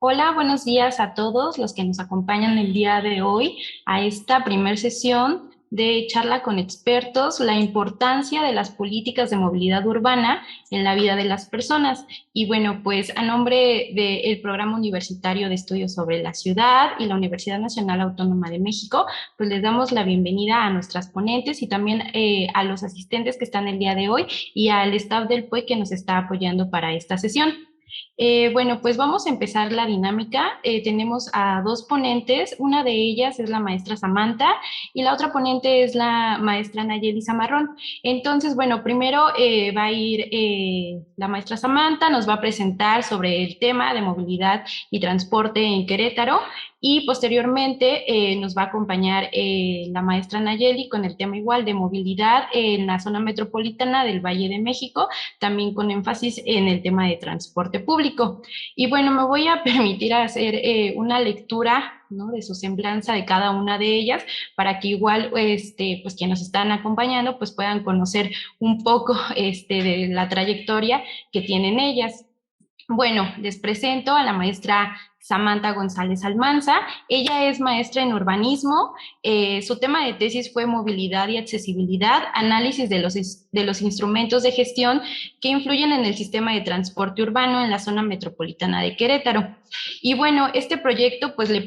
Hola, buenos días a todos los que nos acompañan el día de hoy a esta primer sesión de charla con expertos, la importancia de las políticas de movilidad urbana en la vida de las personas. Y bueno, pues a nombre del Programa Universitario de Estudios sobre la Ciudad y la Universidad Nacional Autónoma de México, pues les damos la bienvenida a nuestras ponentes y también a los asistentes que están el día de hoy y al staff del PUE que nos está apoyando para esta sesión. Bueno, pues vamos a empezar la dinámica. Tenemos a dos ponentes, una de ellas es la maestra Samantha y la otra ponente es la maestra Nayeli Zamarrón. Entonces, bueno, primero va a ir la maestra Samantha, nos va a presentar sobre el tema de movilidad y transporte en Querétaro y posteriormente nos va a acompañar la maestra Nayeli con el tema igual de movilidad en la zona metropolitana del Valle de México, también con énfasis en el tema de transporte público. Y bueno, me voy a permitir hacer una lectura, ¿no?, de su semblanza de cada una de ellas para que igual pues quienes nos están acompañando pues puedan conocer un poco de la trayectoria que tienen ellas. Bueno, les presento a la maestra Samantha González Almanza. Ella es maestra en urbanismo. Su tema de tesis fue movilidad y accesibilidad, análisis de los instrumentos de gestión que influyen en el sistema de transporte urbano en la zona metropolitana de Querétaro. Y bueno, este proyecto pues le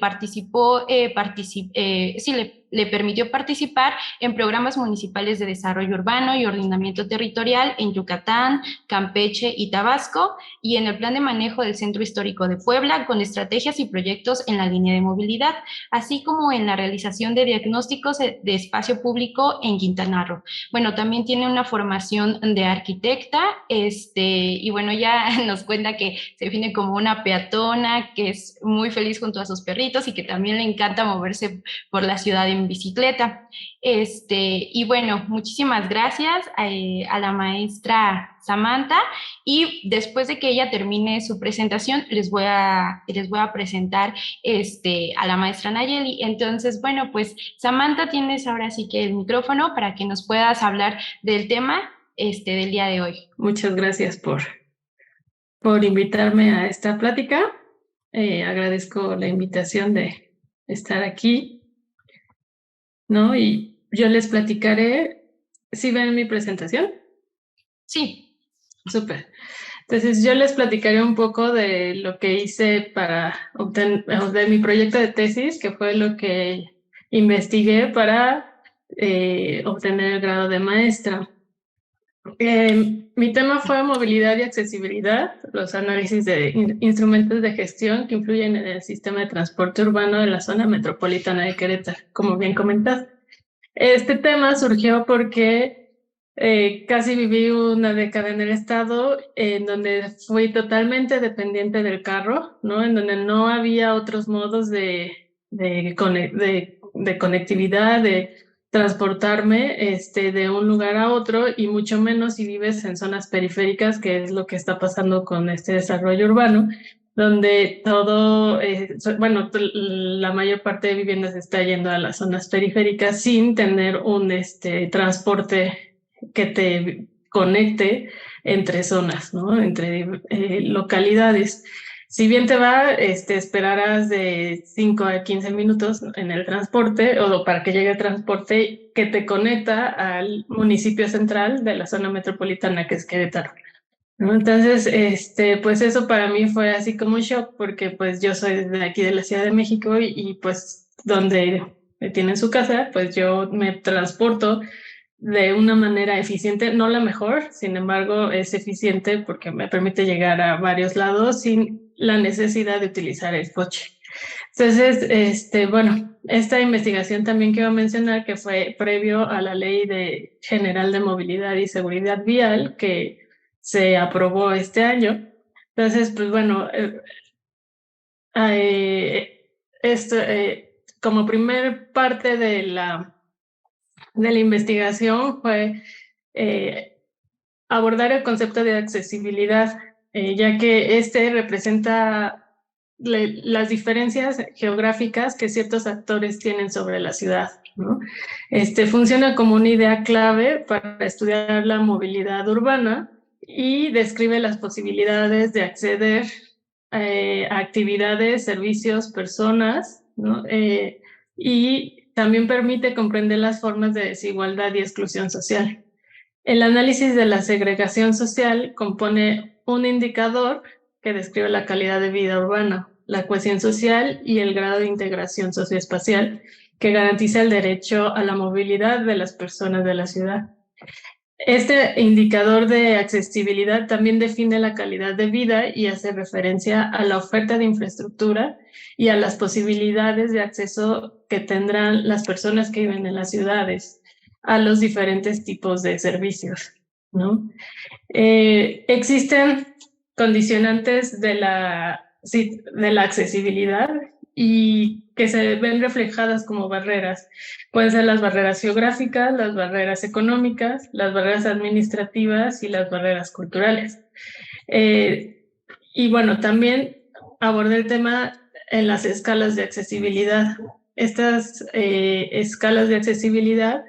permitió participar en programas municipales de desarrollo urbano y ordenamiento territorial en Yucatán, Campeche y Tabasco, y en el Plan de Manejo del Centro Histórico de Puebla, con estrategias y proyectos en la línea de movilidad, así como en la realización de diagnósticos de espacio público en Quintana Roo. Bueno, también tiene una formación de arquitecta, y bueno, ya nos cuenta que se define como una peatona, que es muy feliz junto a sus perritos y que también le encanta moverse por la ciudad en bicicleta. Y bueno, muchísimas gracias a la maestra Samantha, y después de que ella termine su presentación, les voy a presentar a la maestra Nayeli. Entonces, bueno, pues Samantha, tienes ahora sí que el micrófono para que nos puedas hablar del tema del día de hoy. Muchas gracias por invitarme a esta plática. Agradezco la invitación de estar aquí, ¿no? Y yo les platicaré. ¿Sí ven mi presentación? Sí. Súper. Entonces, yo les platicaré un poco de lo que hice para obtener de mi proyecto de tesis, que fue lo que investigué para obtener el grado de maestra. Mi tema fue movilidad y accesibilidad, los análisis de instrumentos de gestión que influyen en el sistema de transporte urbano de la zona metropolitana de Querétaro, como bien comentaste. Este tema surgió porque casi viví una década en el estado en donde fui totalmente dependiente del carro, ¿no? En donde no había otros modos de conectividad, de transportarme de un lugar a otro, y mucho menos si vives en zonas periféricas, que es lo que está pasando con este desarrollo urbano, donde todo, la mayor parte de viviendas está yendo a las zonas periféricas sin tener un transporte que te conecte entre zonas, ¿no? Entre localidades. Si bien te va, esperarás de 5 a 15 minutos en el transporte o para que llegue el transporte que te conecta al municipio central de la zona metropolitana, que es Querétaro, ¿no? Entonces, pues eso para mí fue así como un shock, porque pues yo soy de aquí de la Ciudad de México y pues donde tienen su casa, pues yo me transporto de una manera eficiente, no la mejor, sin embargo es eficiente porque me permite llegar a varios lados sin la necesidad de utilizar el coche. Entonces, bueno, esta investigación también quiero mencionar que fue previo a la General de Movilidad y Seguridad Vial, que se aprobó este año. Entonces, pues bueno, esto, como primer parte de la investigación fue abordar el concepto de accesibilidad, ya que representa las diferencias geográficas que ciertos actores tienen sobre la ciudad, ¿no? Funciona como una idea clave para estudiar la movilidad urbana y describe las posibilidades de acceder actividades, servicios, personas, ¿no? Y también permite comprender las formas de desigualdad y exclusión social. El análisis de la segregación social compone un indicador que describe la calidad de vida urbana, la cohesión social y el grado de integración socioespacial que garantiza el derecho a la movilidad de las personas de la ciudad. Este indicador de accesibilidad también define la calidad de vida y hace referencia a la oferta de infraestructura y a las posibilidades de acceso que tendrán las personas que viven en las ciudades a los diferentes tipos de servicios, ¿no? Existen condicionantes de la accesibilidad y que se ven reflejadas como barreras. Pueden ser las barreras geográficas, las barreras económicas, las barreras administrativas y las barreras culturales. Y bueno, también abordé el tema en las escalas de accesibilidad. Estas escalas de accesibilidad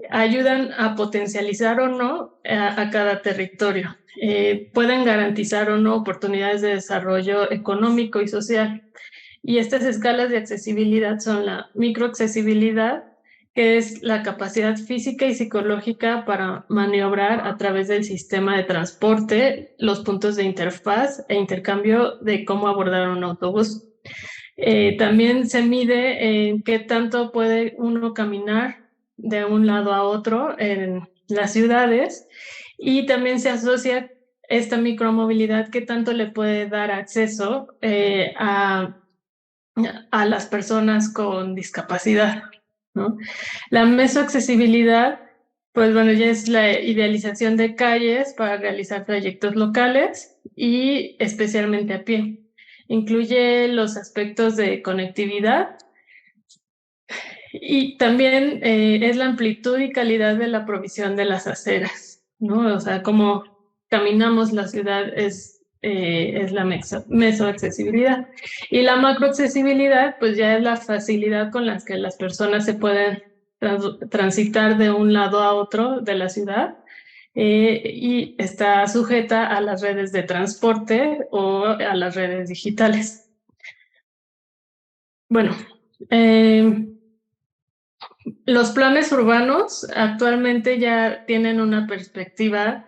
ayudan a potencializar o no a cada territorio. Pueden garantizar o no oportunidades de desarrollo económico y social. Y estas escalas de accesibilidad son la microaccesibilidad, que es la capacidad física y psicológica para maniobrar a través del sistema de transporte, los puntos de interfaz e intercambio de cómo abordar un autobús. También se mide en qué tanto puede uno caminar de un lado a otro en las ciudades y también se asocia esta micromovilidad qué tanto le puede dar acceso a las personas con discapacidad, ¿no? La mesoaccesibilidad, pues bueno, ya es la idealización de calles para realizar trayectos locales y especialmente a pie. Incluye los aspectos de conectividad y también es la amplitud y calidad de la provisión de las aceras, ¿no? O sea, cómo caminamos la ciudad es la mesoaccesibilidad. Y la macroaccesibilidad, pues ya es la facilidad con la que las personas se pueden transitar de un lado a otro de la ciudad y está sujeta a las redes de transporte o a las redes digitales. Bueno, los planes urbanos actualmente ya tienen una perspectiva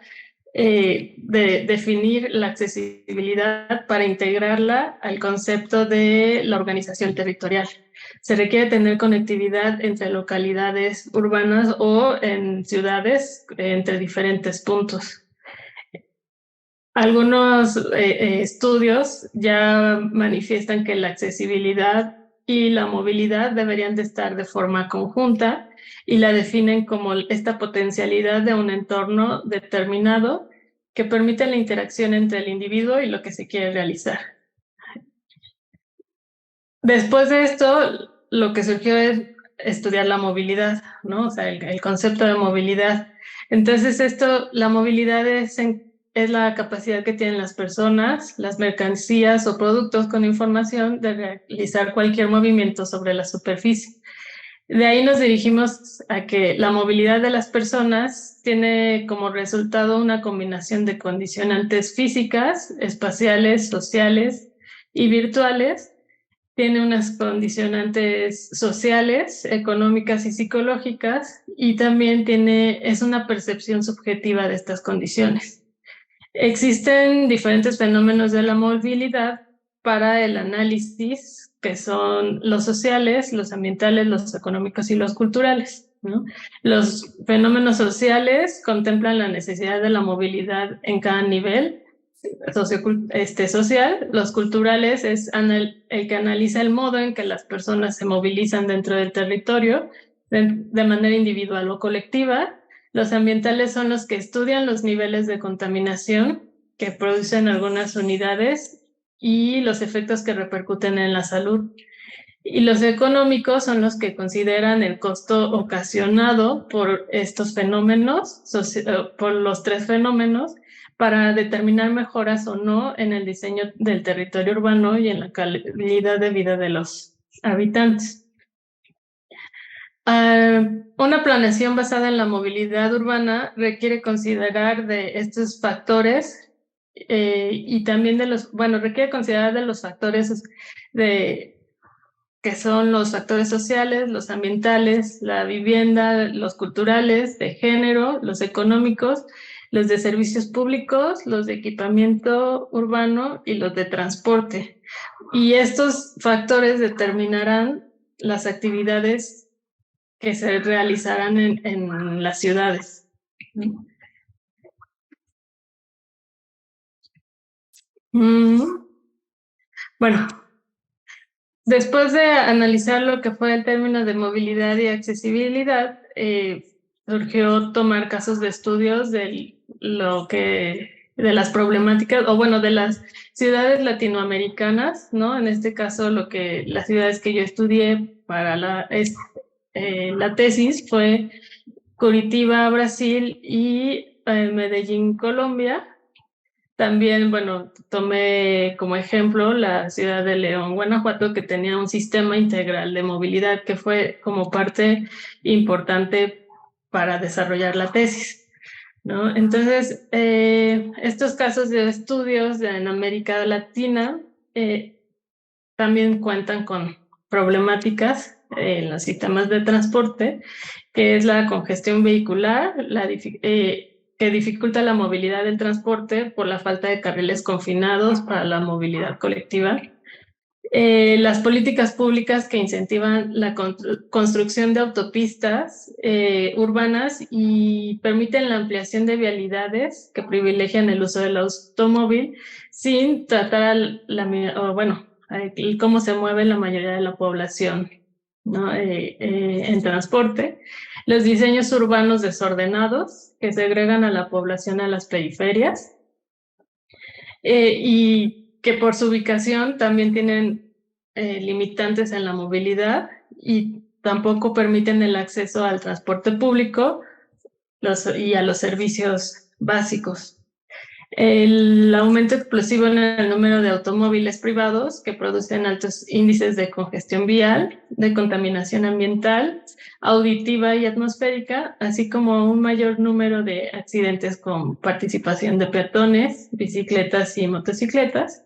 de definir la accesibilidad para integrarla al concepto de la organización territorial. Se requiere tener conectividad entre localidades urbanas o en ciudades entre diferentes puntos. Algunos estudios ya manifiestan que la accesibilidad y la movilidad deberían de estar de forma conjunta y la definen como esta potencialidad de un entorno determinado que permite la interacción entre el individuo y lo que se quiere realizar. Después de esto, lo que surgió es estudiar la movilidad, ¿no? O sea, el concepto de movilidad. Entonces, la movilidad es la capacidad que tienen las personas, las mercancías o productos con información de realizar cualquier movimiento sobre la superficie. De ahí nos dirigimos a que la movilidad de las personas tiene como resultado una combinación de condicionantes físicas, espaciales, sociales y virtuales. Tiene unas condicionantes sociales, económicas y psicológicas y también es una percepción subjetiva de estas condiciones. Existen diferentes fenómenos de la movilidad para el análisis, que son los sociales, los ambientales, los económicos y los culturales, ¿no? Los fenómenos sociales contemplan la necesidad de la movilidad en cada nivel social. Los culturales es el que analiza el modo en que las personas se movilizan dentro del territorio de manera individual o colectiva. Los ambientales son los que estudian los niveles de contaminación que producen algunas unidades y los efectos que repercuten en la salud. Y los económicos son los que consideran el costo ocasionado por estos fenómenos, por los tres fenómenos, para determinar mejoras o no en el diseño del territorio urbano y en la calidad de vida de los habitantes. Una planeación basada en la movilidad urbana requiere considerar de estos factores y también requiere considerar de los factores que son los factores sociales, los ambientales, la vivienda, los culturales, de género, los económicos, los de servicios públicos, los de equipamiento urbano y los de transporte. Y estos factores determinarán las actividades que se realizarán en las ciudades. Bueno, después de analizar lo que fue el término de movilidad y accesibilidad, surgió tomar casos de estudios de las problemáticas, o bueno, de las ciudades latinoamericanas, ¿no? En este caso, las ciudades que yo estudié para la tesis fue Curitiba, Brasil, y Medellín, Colombia. También, bueno, tomé como ejemplo la ciudad de León, Guanajuato, que tenía un sistema integral de movilidad que fue como parte importante para desarrollar la tesis, ¿no? Entonces, estos casos de estudios en América Latina también cuentan con problemáticas en los sistemas de transporte, que es la congestión vehicular, que dificulta la movilidad del transporte por la falta de carriles confinados para la movilidad colectiva. Las políticas públicas que incentivan la construcción de autopistas urbanas y permiten la ampliación de vialidades que privilegian el uso del automóvil sin tratar cómo se mueve la mayoría de la población, ¿no? En transporte. Los diseños urbanos desordenados que segregan a la población a las periferias y que por su ubicación también tienen limitantes en la movilidad y tampoco permiten el acceso al transporte público y a los servicios básicos. El aumento explosivo en el número de automóviles privados que producen altos índices de congestión vial, de contaminación ambiental, auditiva y atmosférica, así como un mayor número de accidentes con participación de peatones, bicicletas y motocicletas.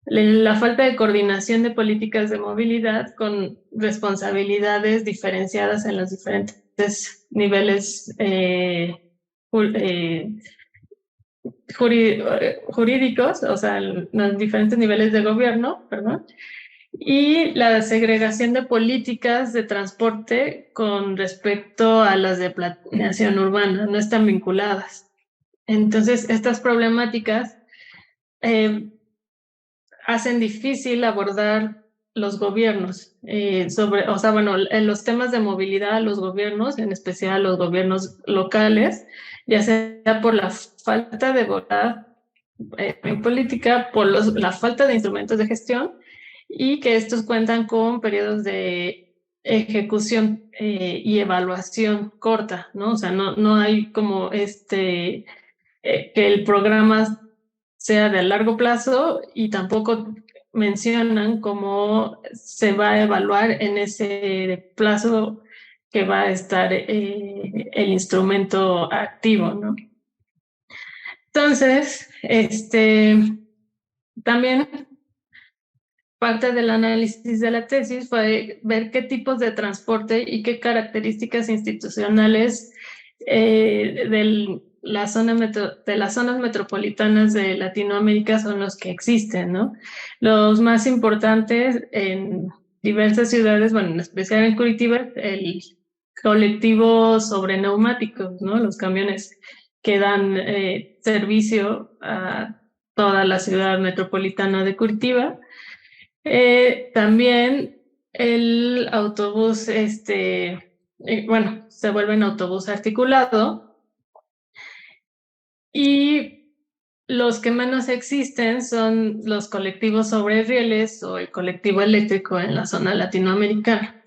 La falta de coordinación de políticas de movilidad con responsabilidades diferenciadas en los diferentes niveles jurídicos, o sea, los diferentes niveles de gobierno, perdón, y la segregación de políticas de transporte con respecto a las de planeación urbana, no están vinculadas. Entonces, estas problemáticas hacen difícil abordar los gobiernos en los temas de movilidad a los gobiernos, en especial a los gobiernos locales, ya sea por la falta de voluntad en política, por la falta de instrumentos de gestión y que estos cuentan con periodos de ejecución y evaluación corta, ¿no? O sea, no hay como que el programa sea de largo plazo y tampoco mencionan cómo se va a evaluar en ese plazo que va a estar el instrumento activo, ¿no? Entonces, también parte del análisis de la tesis fue ver qué tipos de transporte y qué características institucionales de las zonas metropolitanas de Latinoamérica son los que existen, ¿no? Los más importantes en diversas ciudades, bueno, en especial en Curitiba, el colectivo sobre neumáticos, ¿no? Los camiones que dan servicio a toda la ciudad metropolitana de Curitiba. También el autobús, se vuelve un autobús articulado. Y los que menos existen son los colectivos sobre rieles o el colectivo eléctrico en la zona latinoamericana.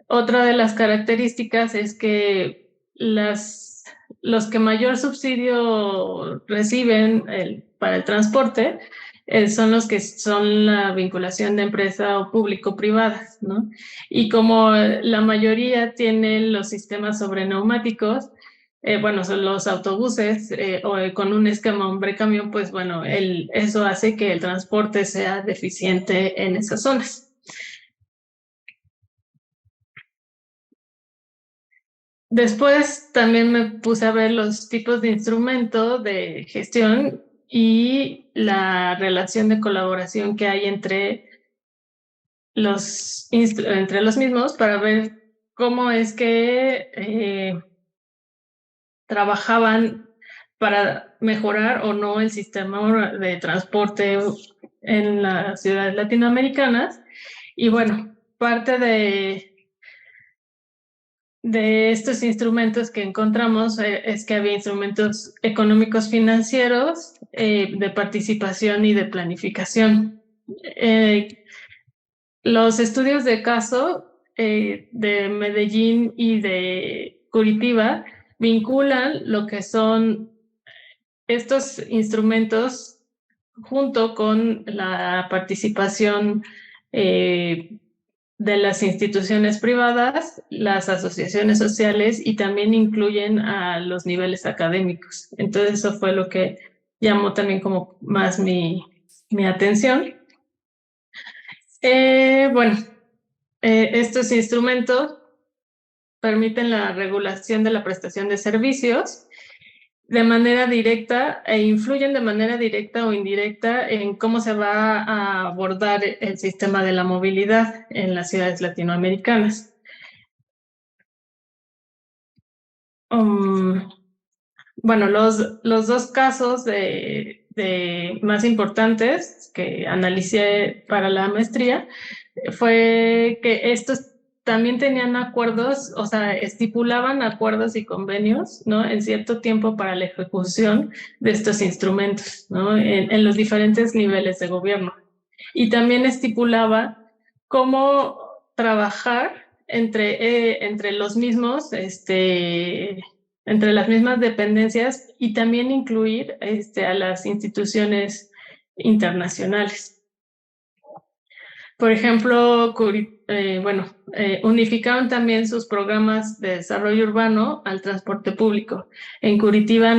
Otra de las características es que los que mayor subsidio reciben para el transporte son los que son la vinculación de empresa o público-privadas, ¿no? Y como la mayoría tienen los sistemas sobre neumáticos, bueno, son los autobuses o con un esquema hombre-camión, pues bueno, eso hace que el transporte sea deficiente en esas zonas. Después también me puse a ver los tipos de instrumento de gestión y la relación de colaboración que hay entre los mismos para ver cómo es que trabajaban para mejorar o no el sistema de transporte en las ciudades latinoamericanas. Y bueno, parte de estos instrumentos que encontramos es que había instrumentos económicos financieros, de participación y de planificación. Los estudios de caso de Medellín y de Curitiba vinculan lo que son estos instrumentos junto con la participación de las instituciones privadas, las asociaciones sociales y también incluyen a los niveles académicos. Entonces eso fue lo que llamó también como más mi atención. Bueno, estos instrumentos permiten la regulación de la prestación de servicios de manera directa e influyen de manera directa o indirecta en cómo se va a abordar el sistema de la movilidad en las ciudades latinoamericanas. Bueno, los dos casos de más importantes que analicé para la maestría fue que estos también tenían acuerdos, o sea, estipulaban acuerdos y convenios, ¿no? En cierto tiempo para la ejecución de estos instrumentos, ¿no? En los diferentes niveles de gobierno. Y también estipulaba cómo trabajar entre los mismos, entre las mismas dependencias y también incluir a las instituciones internacionales. Por ejemplo, unificaron también sus programas de desarrollo urbano al transporte público. En Curitiba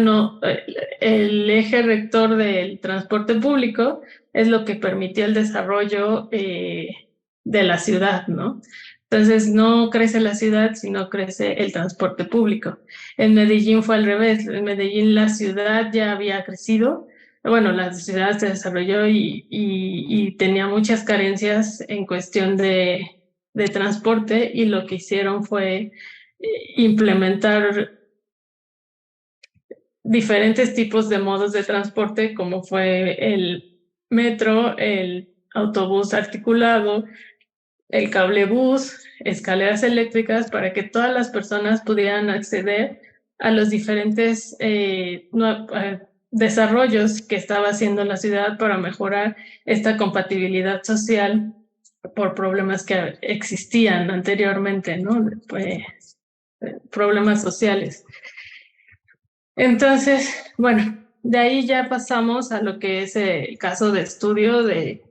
el eje rector del transporte público es lo que permitió el desarrollo de la ciudad, ¿no? Entonces no crece la ciudad, sino crece el transporte público. En Medellín fue al revés. En Medellín la ciudad ya había crecido. Bueno, la ciudad se desarrolló y tenía muchas carencias en cuestión de transporte y lo que hicieron fue implementar diferentes tipos de modos de transporte, como fue el metro, el autobús articulado, el cablebús, escaleras eléctricas, para que todas las personas pudieran acceder a los diferentes desarrollos que estaba haciendo la ciudad para mejorar esta compatibilidad social por problemas que existían anteriormente, ¿no? Problemas sociales. Entonces, bueno, de ahí ya pasamos a lo que es el caso de estudio de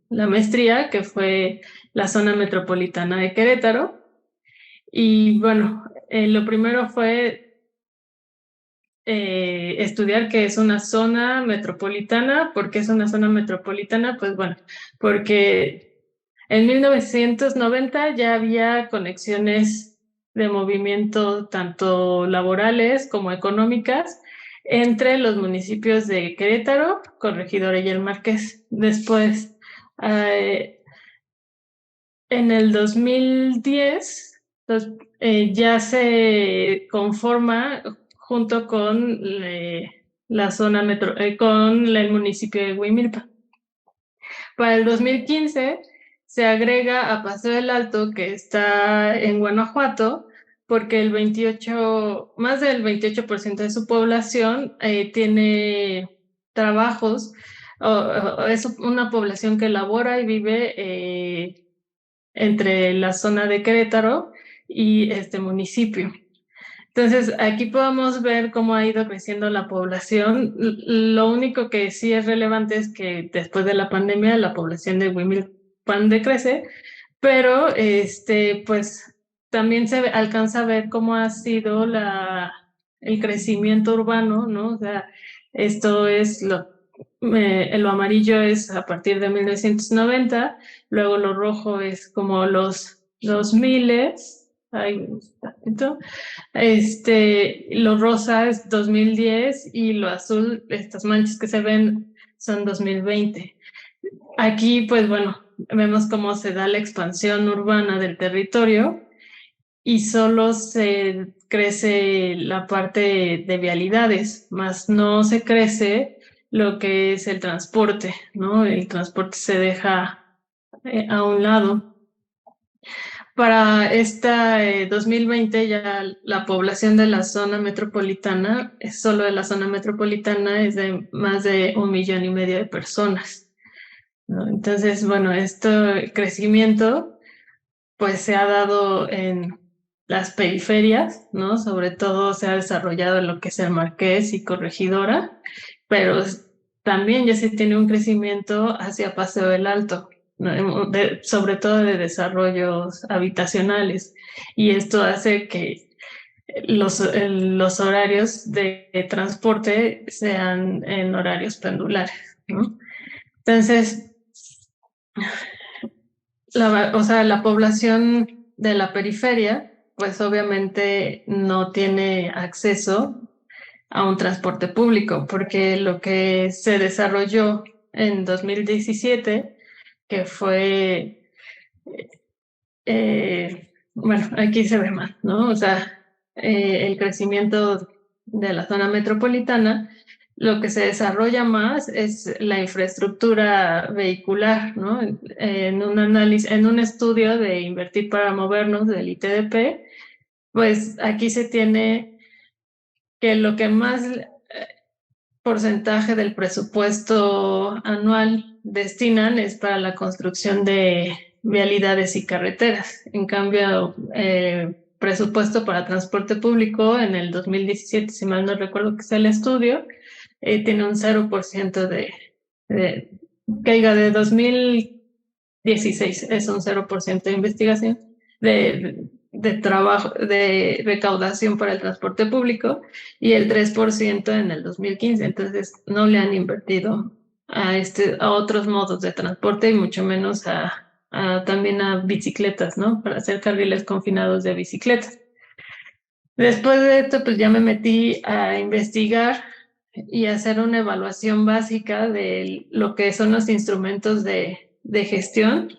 la maestría, que fue la zona metropolitana de Querétaro. Y bueno, lo primero fue estudiar qué es una zona metropolitana. ¿Por qué es una zona metropolitana? Pues bueno, porque en 1990 ya había conexiones de movimiento tanto laborales como económicas entre los municipios de Querétaro, Corregidora y El Marqués. Después, en el 2010, ya se conforma junto con la zona con el municipio de Huimilpa. Para el 2015 se agrega a Paseo del Alto, que está en Guanajuato, porque más del 28% de su población tiene trabajos, es una población que labora y vive entre la zona de Querétaro y este municipio. Entonces, aquí podemos ver cómo ha ido creciendo la población. Lo único que sí es relevante es que después de la pandemia la población de Huimilpan decrece, pero pues también se alcanza a ver cómo ha sido el crecimiento urbano, ¿no? O sea, esto es lo amarillo es a partir de 1990, luego lo rojo es como los miles, ay, lo rosa es 2010 y lo azul, estas manchas que se ven son 2020. Aquí, pues bueno, vemos cómo se da la expansión urbana del territorio y solo se crece la parte de vialidades, más no se crece lo que es el transporte, ¿no? El transporte se deja a un lado. Para esta 2020 ya la población de la zona metropolitana, solo de la zona metropolitana, es de más de 1,5 millones de personas, ¿no? Entonces, bueno, este crecimiento pues se ha dado en las periferias, ¿no? Sobre todo se ha desarrollado en lo que es el Marqués y Corregidora, pero también ya se tiene un crecimiento hacia Paseo del Alto, ¿no? Sobre todo de desarrollos habitacionales. Y esto hace que los horarios de transporte sean en horarios pendulares, ¿no? Entonces, o sea, la población de la periferia, pues obviamente no tiene acceso a un transporte público, porque lo que se desarrolló en 2017, que fue, bueno, aquí se ve más, ¿no? O sea, el crecimiento de la zona metropolitana, lo que se desarrolla más es la infraestructura vehicular, ¿no? En un análisis, en un estudio de Invertir para Movernos del ITDP, pues aquí se tiene que lo que más porcentaje del presupuesto anual destinan es para la construcción de vialidades y carreteras. En cambio, presupuesto para transporte público en el 2017, si mal no recuerdo que es el estudio, tiene un 0% de caiga de 2016, es un 0% de investigación, de trabajo, de recaudación para el transporte público y el 3% en el 2015. Entonces, no le han invertido a otros modos de transporte y mucho menos también a bicicletas, ¿no? Para hacer carriles confinados de bicicletas. Después de esto, pues ya me metí a investigar y hacer una evaluación básica de lo que son los instrumentos de gestión.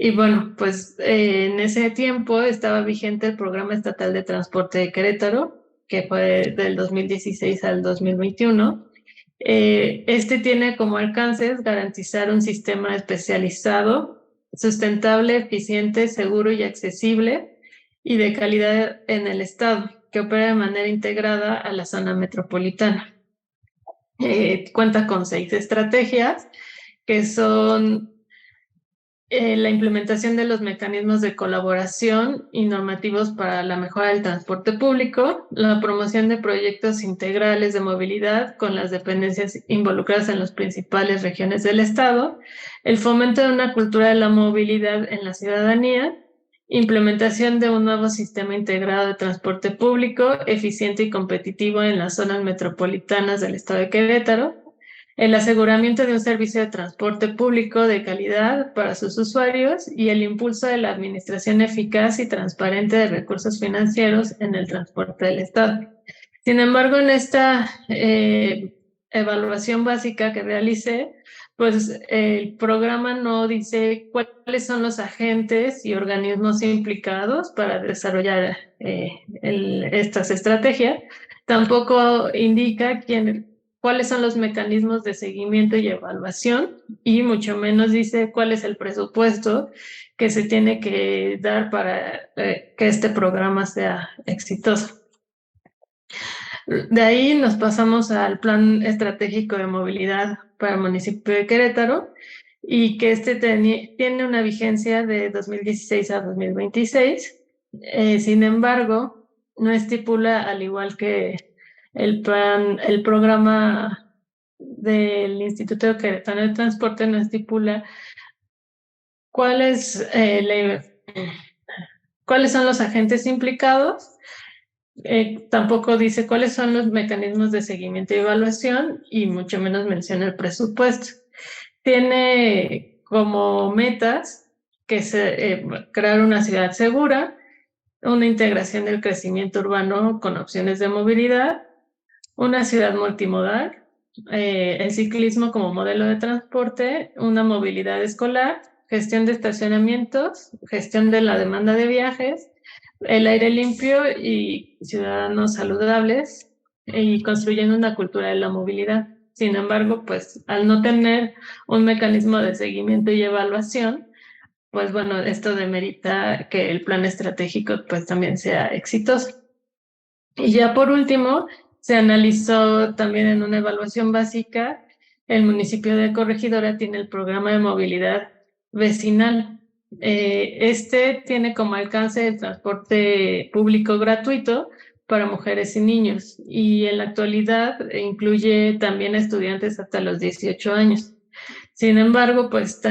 Y bueno, pues en ese tiempo estaba vigente el Programa Estatal de Transporte de Querétaro, que fue del 2016 al 2021. Este tiene como alcances garantizar un sistema especializado, sustentable, eficiente, seguro y accesible y de calidad en el estado, que opera de manera integrada a la zona metropolitana. Cuenta con 6 estrategias que son la implementación de los mecanismos de colaboración y normativos para la mejora del transporte público, la promoción de proyectos integrales de movilidad con las dependencias involucradas en las principales regiones del Estado, el fomento de una cultura de la movilidad en la ciudadanía, implementación de un nuevo sistema integrado de transporte público, eficiente y competitivo en las zonas metropolitanas del Estado de Querétaro, el aseguramiento de un servicio de transporte público de calidad para sus usuarios y el impulso de la administración eficaz y transparente de recursos financieros en el transporte del Estado. Sin embargo, en esta evaluación básica que realicé, pues el programa no dice cuáles son los agentes y organismos implicados para desarrollar estas estrategias. Tampoco indica cuáles son los mecanismos de seguimiento y evaluación y mucho menos dice cuál es el presupuesto que se tiene que dar para que este programa sea exitoso. De ahí nos pasamos al Plan Estratégico de Movilidad para el municipio de Querétaro y que tiene una vigencia de 2016 a 2026. Sin embargo, no estipula, al igual que el programa del Instituto Queretano de Transporte, no estipula cuál es cuáles son los agentes implicados. Tampoco dice cuáles son los mecanismos de seguimiento y evaluación y mucho menos menciona el presupuesto. Tiene como metas que crear una ciudad segura, una integración del crecimiento urbano con opciones de movilidad, una ciudad multimodal, el ciclismo como modelo de transporte, una movilidad escolar, gestión de estacionamientos, gestión de la demanda de viajes, el aire limpio y ciudadanos saludables y construyendo una cultura de la movilidad. Sin embargo, pues al no tener un mecanismo de seguimiento y evaluación, pues bueno, esto demerita que el plan estratégico pues también sea exitoso. Y ya por último, se analizó también en una evaluación básica, el municipio de Corregidora tiene el programa de movilidad vecinal. Este tiene como alcance el transporte público gratuito para mujeres y niños y en la actualidad incluye también a estudiantes hasta los 18 años. Sin embargo, pues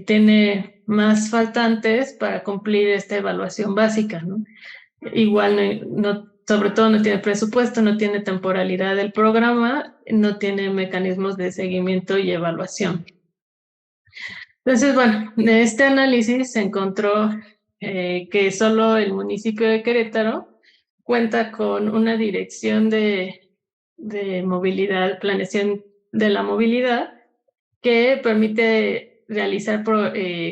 tiene más faltantes para cumplir esta evaluación básica, ¿no? Igual sobre todo no tiene presupuesto, no tiene temporalidad del programa, no tiene mecanismos de seguimiento y evaluación. Entonces, bueno, de este análisis se encontró que solo el municipio de Querétaro cuenta con una dirección de movilidad, planeación de la movilidad, que permite realizar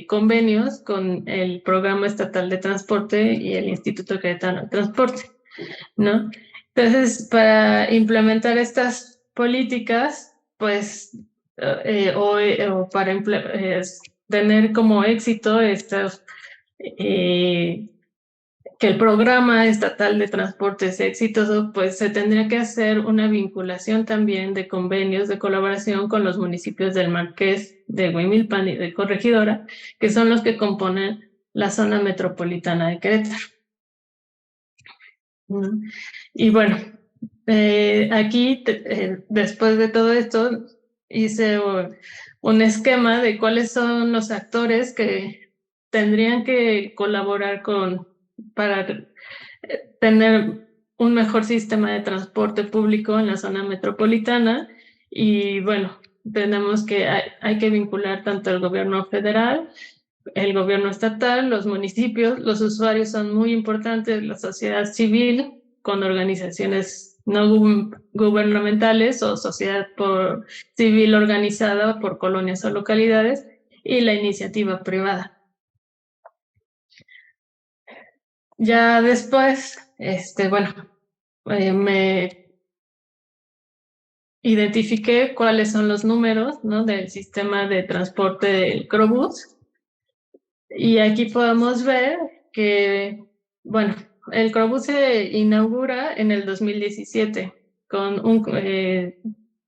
convenios con el Programa Estatal de Transporte y el Instituto Queretano de Transporte, ¿no? Entonces, para implementar estas políticas, pues, o para tener como éxito estos, que el programa estatal de transporte sea exitoso, pues se tendría que hacer una vinculación también de convenios de colaboración con los municipios del Marqués, de Huimilpan y de Corregidora, que son los que componen la zona metropolitana de Querétaro. Y bueno, aquí después de todo esto hice un esquema de cuáles son los actores que tendrían que colaborar para tener un mejor sistema de transporte público en la zona metropolitana. Y bueno, tenemos que hay que vincular tanto el gobierno federal, el gobierno estatal, los municipios, los usuarios son muy importantes, la sociedad civil con organizaciones no gubernamentales o sociedad civil organizada por colonias o localidades y la iniciativa privada. Ya después, bueno, me identifiqué cuáles son los números, ¿no?, del sistema de transporte del Crobús. Y aquí podemos ver que, bueno, el Crobús se inaugura en el 2017 con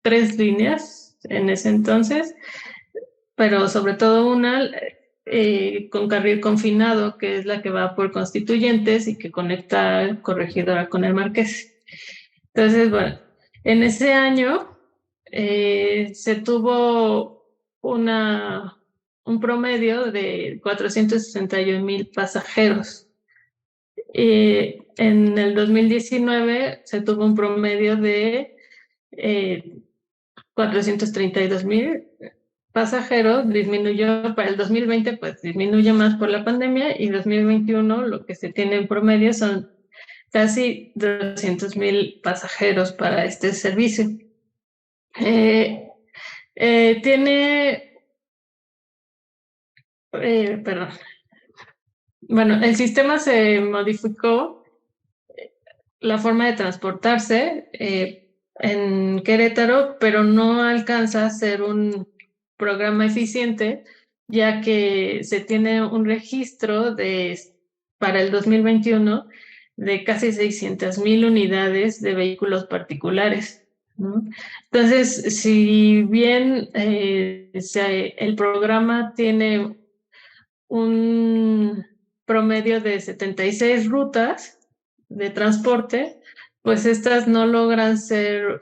3 líneas en ese entonces, pero sobre todo una con carril confinado, que es la que va por Constituyentes y que conecta Corregidora con el Marqués. Entonces, bueno, en ese año se tuvo un promedio de 461,000 pasajeros. En el 2019 se tuvo un promedio de 432,000 pasajeros, disminuyó para el 2020, pues disminuye más por la pandemia, y 2021 lo que se tiene en promedio son casi 200,000 pasajeros para este servicio. Perdón. Bueno, el sistema se modificó, la forma de transportarse en Querétaro, pero no alcanza a ser un programa eficiente, ya que se tiene un registro para el 2021 de casi 600,000 unidades de vehículos particulares, ¿no? Entonces, si bien el programa tiene un promedio de 76 rutas de transporte, pues estas no logran ser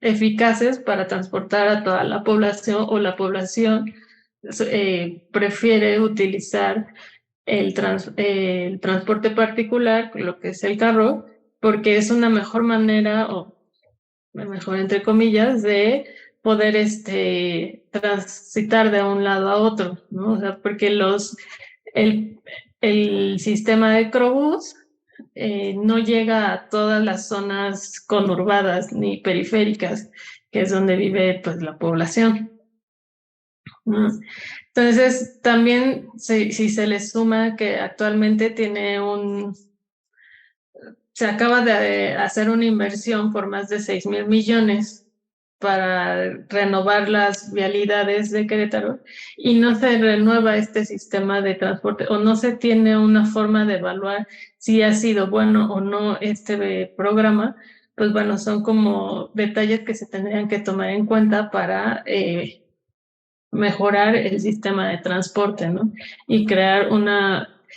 eficaces para transportar a toda la población, o la población prefiere utilizar el transporte particular, lo que es el carro, porque es una mejor manera, o mejor entre comillas, de poder transitar de un lado a otro, ¿no? O sea, porque el, el sistema de Crobús no llega a todas las zonas conurbadas ni periféricas, que es donde vive pues la población, ¿no? Entonces, también si se le suma que actualmente se acaba de hacer una inversión por más de 6,000 millones para renovar las vialidades de Querétaro y no se renueva este sistema de transporte o no se tiene una forma de evaluar si ha sido bueno o no este programa, pues bueno, son como detalles que se tendrían que tomar en cuenta para mejorar el sistema de transporte, ¿no? Y crear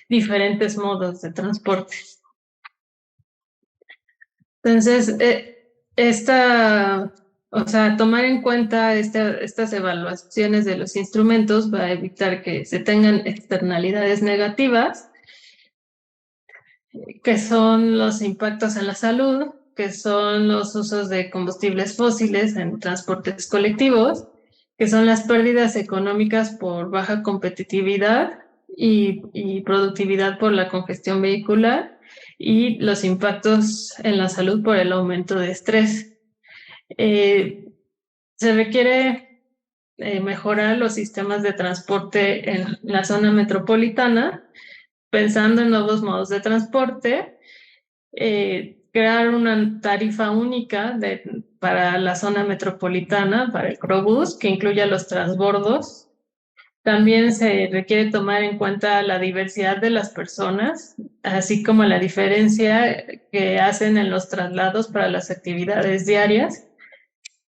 diferentes modos de transporte. Entonces, o sea, tomar en cuenta estas evaluaciones de los instrumentos va a evitar que se tengan externalidades negativas, que son los impactos en la salud, que son los usos de combustibles fósiles en transportes colectivos, que son las pérdidas económicas por baja competitividad y productividad por la congestión vehicular y los impactos en la salud por el aumento de estrés. Se requiere mejorar los sistemas de transporte en la zona metropolitana, pensando en nuevos modos de transporte, crear una tarifa única para la zona metropolitana, para el Crobús, que incluya los transbordos. También se requiere tomar en cuenta la diversidad de las personas, así como la diferencia que hacen en los traslados para las actividades diarias.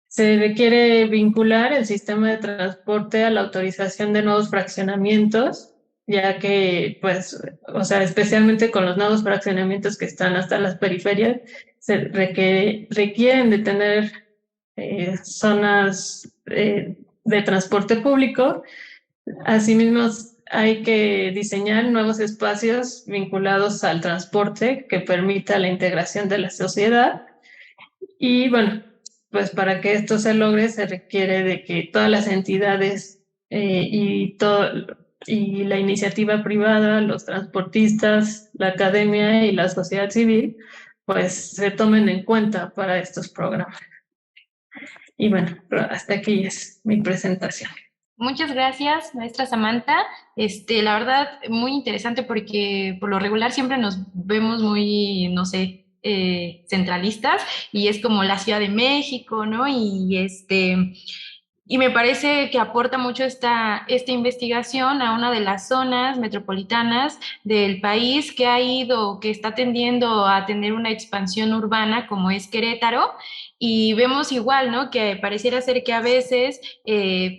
Se requiere vincular el sistema de transporte a la autorización de nuevos fraccionamientos, ya que, pues, o sea, especialmente con los nuevos fraccionamientos que están hasta las periferias, requieren de tener zonas de transporte público. Asimismo, hay que diseñar nuevos espacios vinculados al transporte que permita la integración de la sociedad. Y bueno, pues para que esto se logre se requiere de que todas las entidades y la iniciativa privada, los transportistas, la academia y la sociedad civil, pues se tomen en cuenta para estos programas. Y bueno, hasta aquí es mi presentación. Muchas gracias, maestra Samantha. La verdad, muy interesante porque por lo regular siempre nos vemos muy, no sé, centralistas y es como la Ciudad de México, ¿no? Y me parece que aporta mucho esta investigación a una de las zonas metropolitanas del país que ha ido, que está tendiendo a tener una expansión urbana como es Querétaro. Y vemos igual, ¿no? Que pareciera ser que a veces,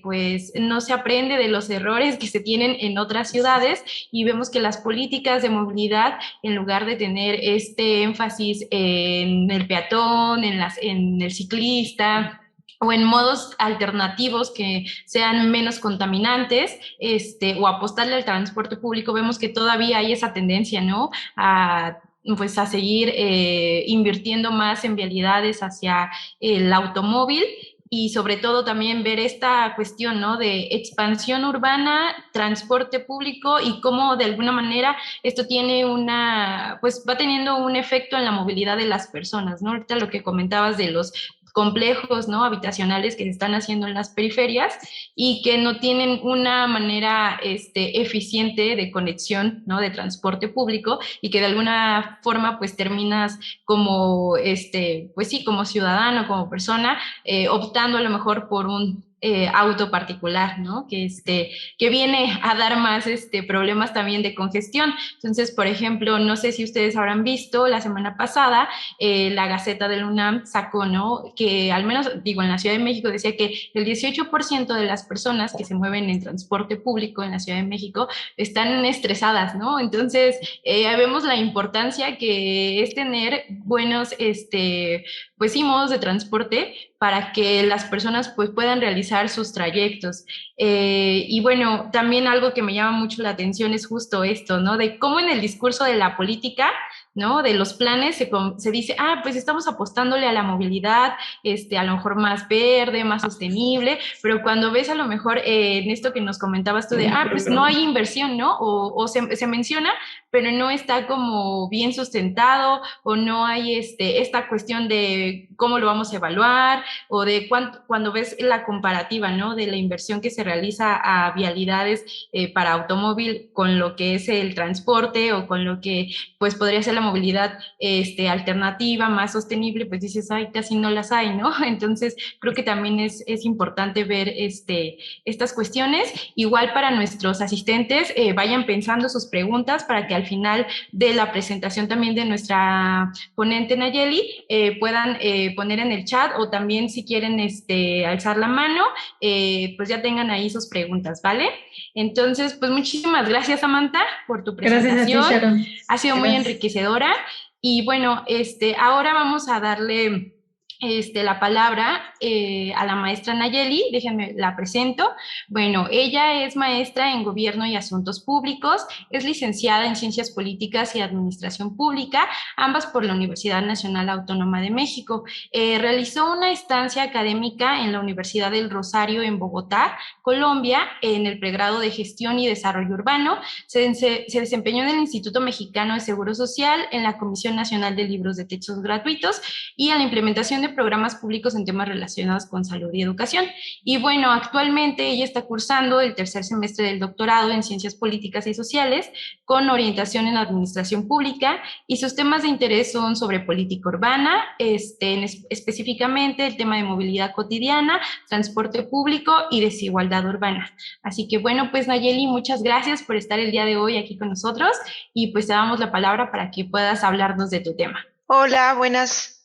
pues, no se aprende de los errores que se tienen en otras ciudades y vemos que las políticas de movilidad, en lugar de tener este énfasis en el peatón, en el ciclista, o en modos alternativos que sean menos contaminantes, o apostarle al transporte público, vemos que todavía hay esa tendencia, ¿no? Pues a seguir invirtiendo más en vialidades hacia el automóvil y sobre todo también ver esta cuestión, ¿no? De expansión urbana, transporte público y cómo de alguna manera esto tiene pues va teniendo un efecto en la movilidad de las personas, ¿no? Ahorita lo que comentabas de los complejos, ¿no? Habitacionales que se están haciendo en las periferias y que no tienen una manera eficiente de conexión, ¿no? De transporte público y que de alguna forma pues terminas como, pues sí, como ciudadano, como persona, optando a lo mejor por un auto particular, ¿no? Que viene a dar más problemas también de congestión. Entonces, por ejemplo, no sé si ustedes habrán visto, la semana pasada la Gaceta del UNAM sacó, ¿no? Que al menos, digo, en la Ciudad de México decía que el 18% de las personas que se mueven en transporte público en la Ciudad de México están estresadas, ¿no? Entonces, vemos la importancia que es tener buenos, pues sí, modos de transporte para que las personas pues puedan realizar empezar sus trayectos. Y bueno, también algo que me llama mucho la atención es justo esto, ¿no? De cómo en el discurso de la política, ¿no? De los planes se dice, pues estamos apostándole a la movilidad, a lo mejor más verde, más sostenible, pero cuando ves a lo mejor en esto que nos comentabas tú de, pues no hay inversión, ¿no? O se menciona, pero no está como bien sustentado, o no hay esta cuestión de cómo lo vamos a evaluar, o de cuando ves la comparativa, ¿no? De la inversión que se realiza a vialidades para automóvil con lo que es el transporte, o con lo que pues podría ser la movilidad alternativa, más sostenible, pues dices, casi no las hay, ¿no? Entonces, creo que también es importante ver estas cuestiones. Igual para nuestros asistentes, vayan pensando sus preguntas para que al final de la presentación también de nuestra ponente Nayeli, puedan poner en el chat, o también si quieren alzar la mano, pues ya tengan ahí sus preguntas, ¿vale? Entonces, pues muchísimas gracias, Samantha, por tu Gracias a ti, presentación. Sharon. Ha sido muy Gracias. enriquecedora. Y bueno, ahora vamos a darle la palabra a la maestra Nayeli. Déjenme la presento. Bueno, ella es maestra en Gobierno y Asuntos Públicos, es licenciada en Ciencias Políticas y Administración Pública, ambas por la Universidad Nacional Autónoma de México. Realizó una estancia académica en la Universidad del Rosario en Bogotá, Colombia, en el pregrado de Gestión y Desarrollo Urbano. Se desempeñó en el Instituto Mexicano de Seguro Social, en la Comisión Nacional de Libros de Textos Gratuitos y en la implementación de programas públicos en temas relacionados con salud y educación. Y bueno, actualmente ella está cursando el tercer semestre del doctorado en Ciencias Políticas y Sociales con orientación en Administración Pública, y sus temas de interés son sobre política urbana, específicamente el tema de movilidad cotidiana, transporte público y desigualdad urbana. Así que bueno, pues Nayeli, muchas gracias por estar el día de hoy aquí con nosotros, y pues te damos la palabra para que puedas hablarnos de tu tema. Hola, buenos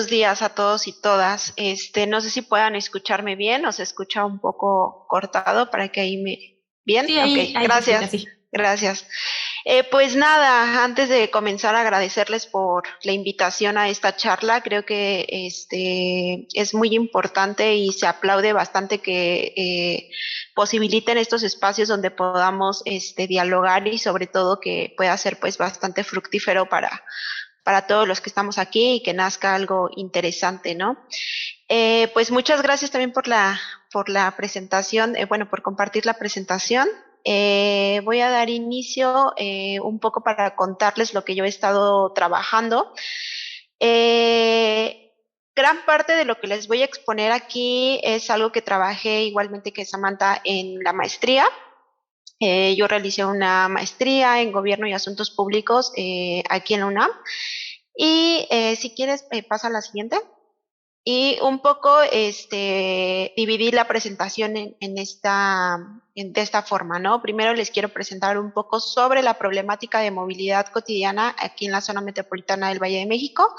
días a todos y todas. No sé si puedan escucharme bien o se escucha un poco cortado para que ¿Bien? Sí, ahí, Ok, ahí se escucha, gracias, sí. gracias. Pues nada, antes de comenzar, agradecerles por la invitación a esta charla. Creo que es muy importante y se aplaude bastante que posibiliten estos espacios donde podamos dialogar, y sobre todo que pueda ser pues bastante fructífero para todos los que estamos aquí y que nazca algo interesante, ¿no? Pues muchas gracias también por la presentación, por compartir la presentación. Voy a dar inicio un poco para contarles lo que yo he estado trabajando. Gran parte de lo que les voy a exponer aquí es algo que trabajé igualmente que Samantha en la maestría. Yo realicé una maestría en Gobierno y Asuntos Públicos aquí en la UNAM. Y si quieres, pasa a la siguiente. Y un poco dividir la presentación de esta forma, ¿no? Primero les quiero presentar un poco sobre la problemática de movilidad cotidiana aquí en la zona metropolitana del Valle de México,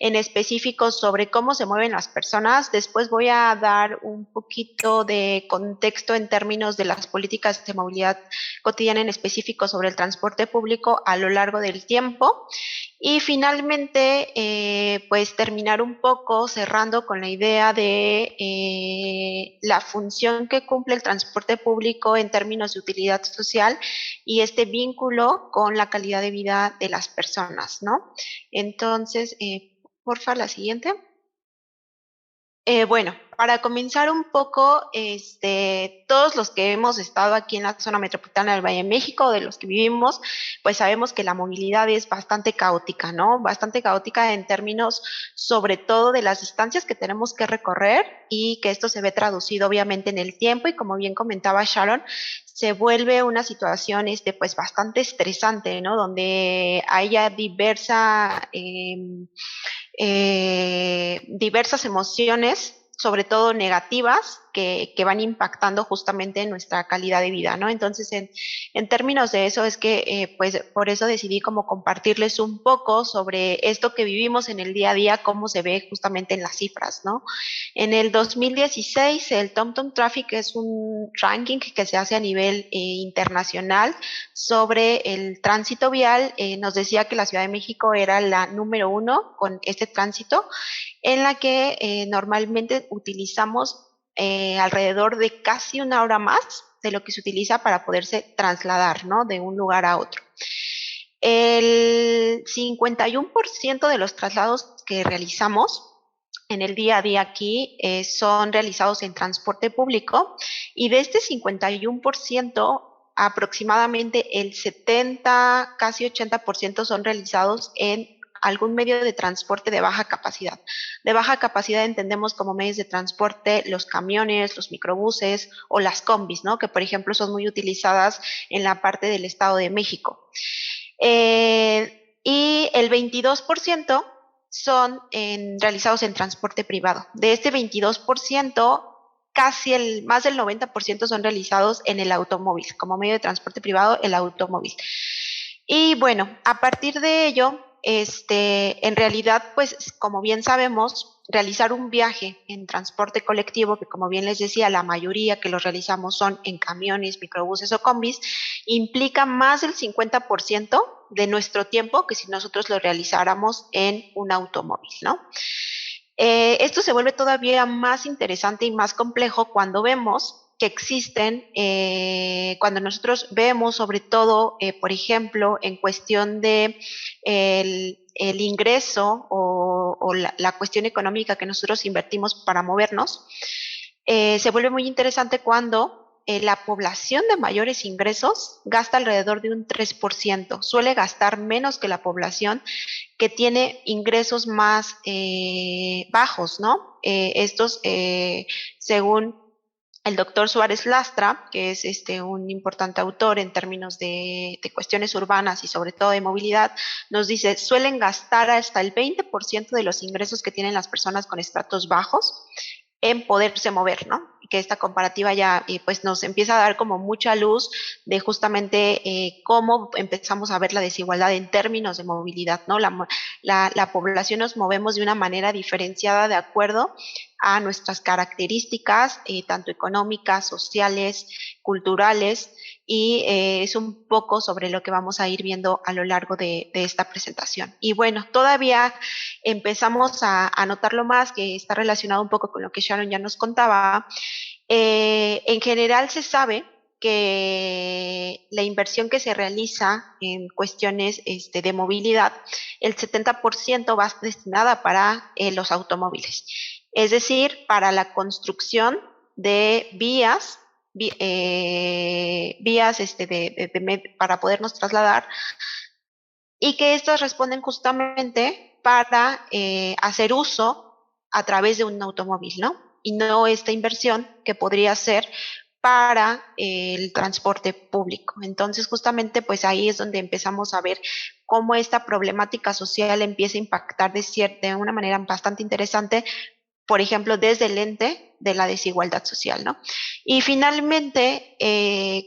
en específico sobre cómo se mueven las personas. Después voy a dar un poquito de contexto en términos de las políticas de movilidad cotidiana, en específico sobre el transporte público a lo largo del tiempo. Y finalmente, pues terminar un poco cerrando con la idea de la función que cumple el transporte público en términos de utilidad social y este vínculo con la calidad de vida de las personas, ¿no? Entonces, porfa, la siguiente. Bueno, para comenzar un poco, todos los que hemos estado aquí en la zona metropolitana del Valle de México, de los que vivimos, pues sabemos que la movilidad es bastante caótica, ¿no? Bastante caótica en términos, sobre todo, de las distancias que tenemos que recorrer, y que esto se ve traducido obviamente en el tiempo, y como bien comentaba Sharon, se vuelve una situación pues bastante estresante, ¿no? Donde haya diversas emociones, sobre todo negativas, que van impactando justamente en nuestra calidad de vida, ¿no? Entonces, en términos de eso es que, pues, por eso decidí como compartirles un poco sobre esto que vivimos en el día a día, cómo se ve justamente en las cifras, ¿no? En el 2016, el TomTom Traffic es un ranking que se hace a nivel internacional sobre el tránsito vial. Nos decía que la Ciudad de México era la número 1 con este tránsito, en la que normalmente utilizamos alrededor de casi 1 hora más de lo que se utiliza para poderse trasladar, ¿no? De un lugar a otro. El 51% de los traslados que realizamos en el día a día aquí son realizados en transporte público, y de este 51%, aproximadamente el 70, casi 80% son realizados en algún medio de transporte de baja capacidad. De baja capacidad entendemos como medios de transporte los camiones, los microbuses o las combis, ¿no? Que por ejemplo son muy utilizadas en la parte del Estado de México. Y el 22% son realizados en transporte privado. De este 22%, más del 90% son realizados en el automóvil, como medio de transporte privado, el automóvil. Y bueno, a partir de ello, en realidad, pues como bien sabemos, realizar un viaje en transporte colectivo, que como bien les decía, la mayoría que los realizamos son en camiones, microbuses o combis, implica más del 50% de nuestro tiempo que si nosotros lo realizáramos en un automóvil, ¿no? Esto se vuelve todavía más interesante y más complejo cuando vemos que existen, cuando nosotros vemos sobre todo, por ejemplo, en cuestión de el ingreso o la cuestión económica que nosotros invertimos para movernos, se vuelve muy interesante cuando la población de mayores ingresos gasta alrededor de un 3%, suele gastar menos que la población que tiene ingresos más bajos, ¿no? Estos, según el doctor Suárez Lastra, que es un importante autor en términos de cuestiones urbanas y sobre todo de movilidad, nos dice, suelen gastar hasta el 20% de los ingresos que tienen las personas con estratos bajos en poderse mover, ¿no? Que esta comparativa ya pues nos empieza a dar como mucha luz de justamente cómo empezamos a ver la desigualdad en términos de movilidad, ¿no? La población nos movemos de una manera diferenciada de acuerdo a nuestras características, tanto económicas, sociales, culturales, y es un poco sobre lo que vamos a ir viendo a lo largo de esta presentación. Y bueno, todavía empezamos a notarlo más, que está relacionado un poco con lo que Sharon ya nos contaba. En general se sabe que la inversión que se realiza en cuestiones de movilidad, el 70% va destinada para los automóviles, es decir, para la construcción de vías para podernos trasladar, y que estos responden justamente para hacer uso a través de un automóvil, ¿no? Y no esta inversión que podría ser para el transporte público. Entonces, justamente, pues ahí es donde empezamos a ver cómo esta problemática social empieza a impactar de una manera bastante interesante, por ejemplo, desde el ente de la desigualdad social, ¿no? Y finalmente,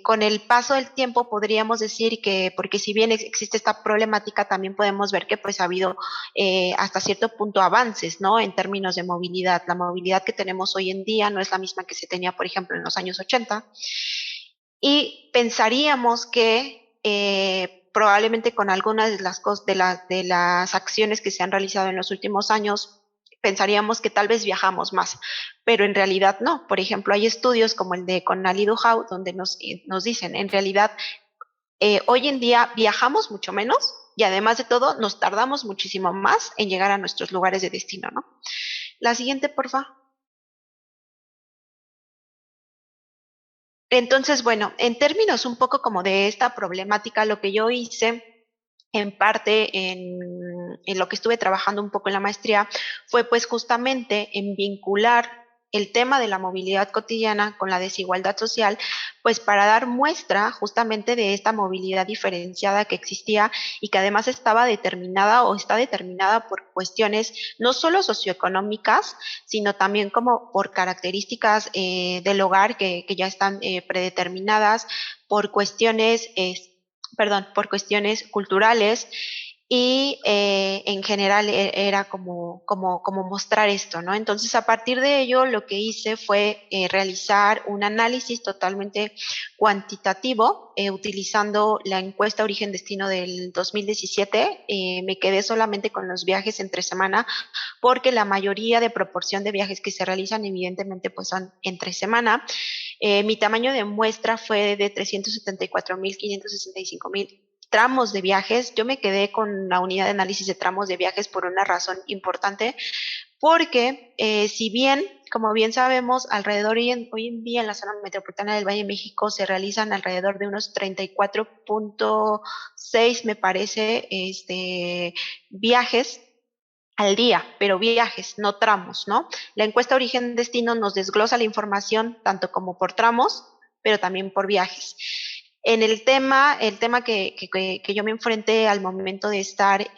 con el paso del tiempo podríamos decir que, porque si bien existe esta problemática, también podemos ver que pues ha habido hasta cierto punto avances, ¿no? En términos de movilidad. La movilidad que tenemos hoy en día no es la misma que se tenía, por ejemplo, en los años 80. Y pensaríamos que probablemente con algunas de las acciones que se han realizado en los últimos años, pensaríamos que tal vez viajamos más, pero en realidad no. Por ejemplo, hay estudios como el de Conali Duhau, donde nos dicen, en realidad, hoy en día viajamos mucho menos y además de todo, nos tardamos muchísimo más en llegar a nuestros lugares de destino, ¿no? La siguiente, por favor. Entonces, bueno, en términos un poco como de esta problemática, lo que yo hice en parte en lo que estuve trabajando un poco en la maestría fue pues justamente en vincular el tema de la movilidad cotidiana con la desigualdad social, pues para dar muestra justamente de esta movilidad diferenciada que existía y que además estaba determinada o está determinada por cuestiones no solo socioeconómicas, sino también como por características del hogar que ya están predeterminadas, por cuestiones por cuestiones culturales y en general era como mostrar esto, ¿no? Entonces, a partir de ello, lo que hice fue realizar un análisis totalmente cuantitativo, utilizando la encuesta origen-destino del 2017. Me quedé solamente con los viajes entre semana, porque la mayoría de proporción de viajes que se realizan, evidentemente, pues son entre semana. Mi tamaño de muestra fue de 374.565.000 tramos de viajes. Yo me quedé con la unidad de análisis de tramos de viajes por una razón importante, porque si bien, como bien sabemos, alrededor hoy en día en la zona metropolitana del Valle de México se realizan alrededor de unos 34.6, me parece, viajes al día, pero viajes, no tramos, ¿no? La encuesta origen-destino nos desglosa la información tanto como por tramos, pero también por viajes. En el tema que yo me enfrenté al momento de estar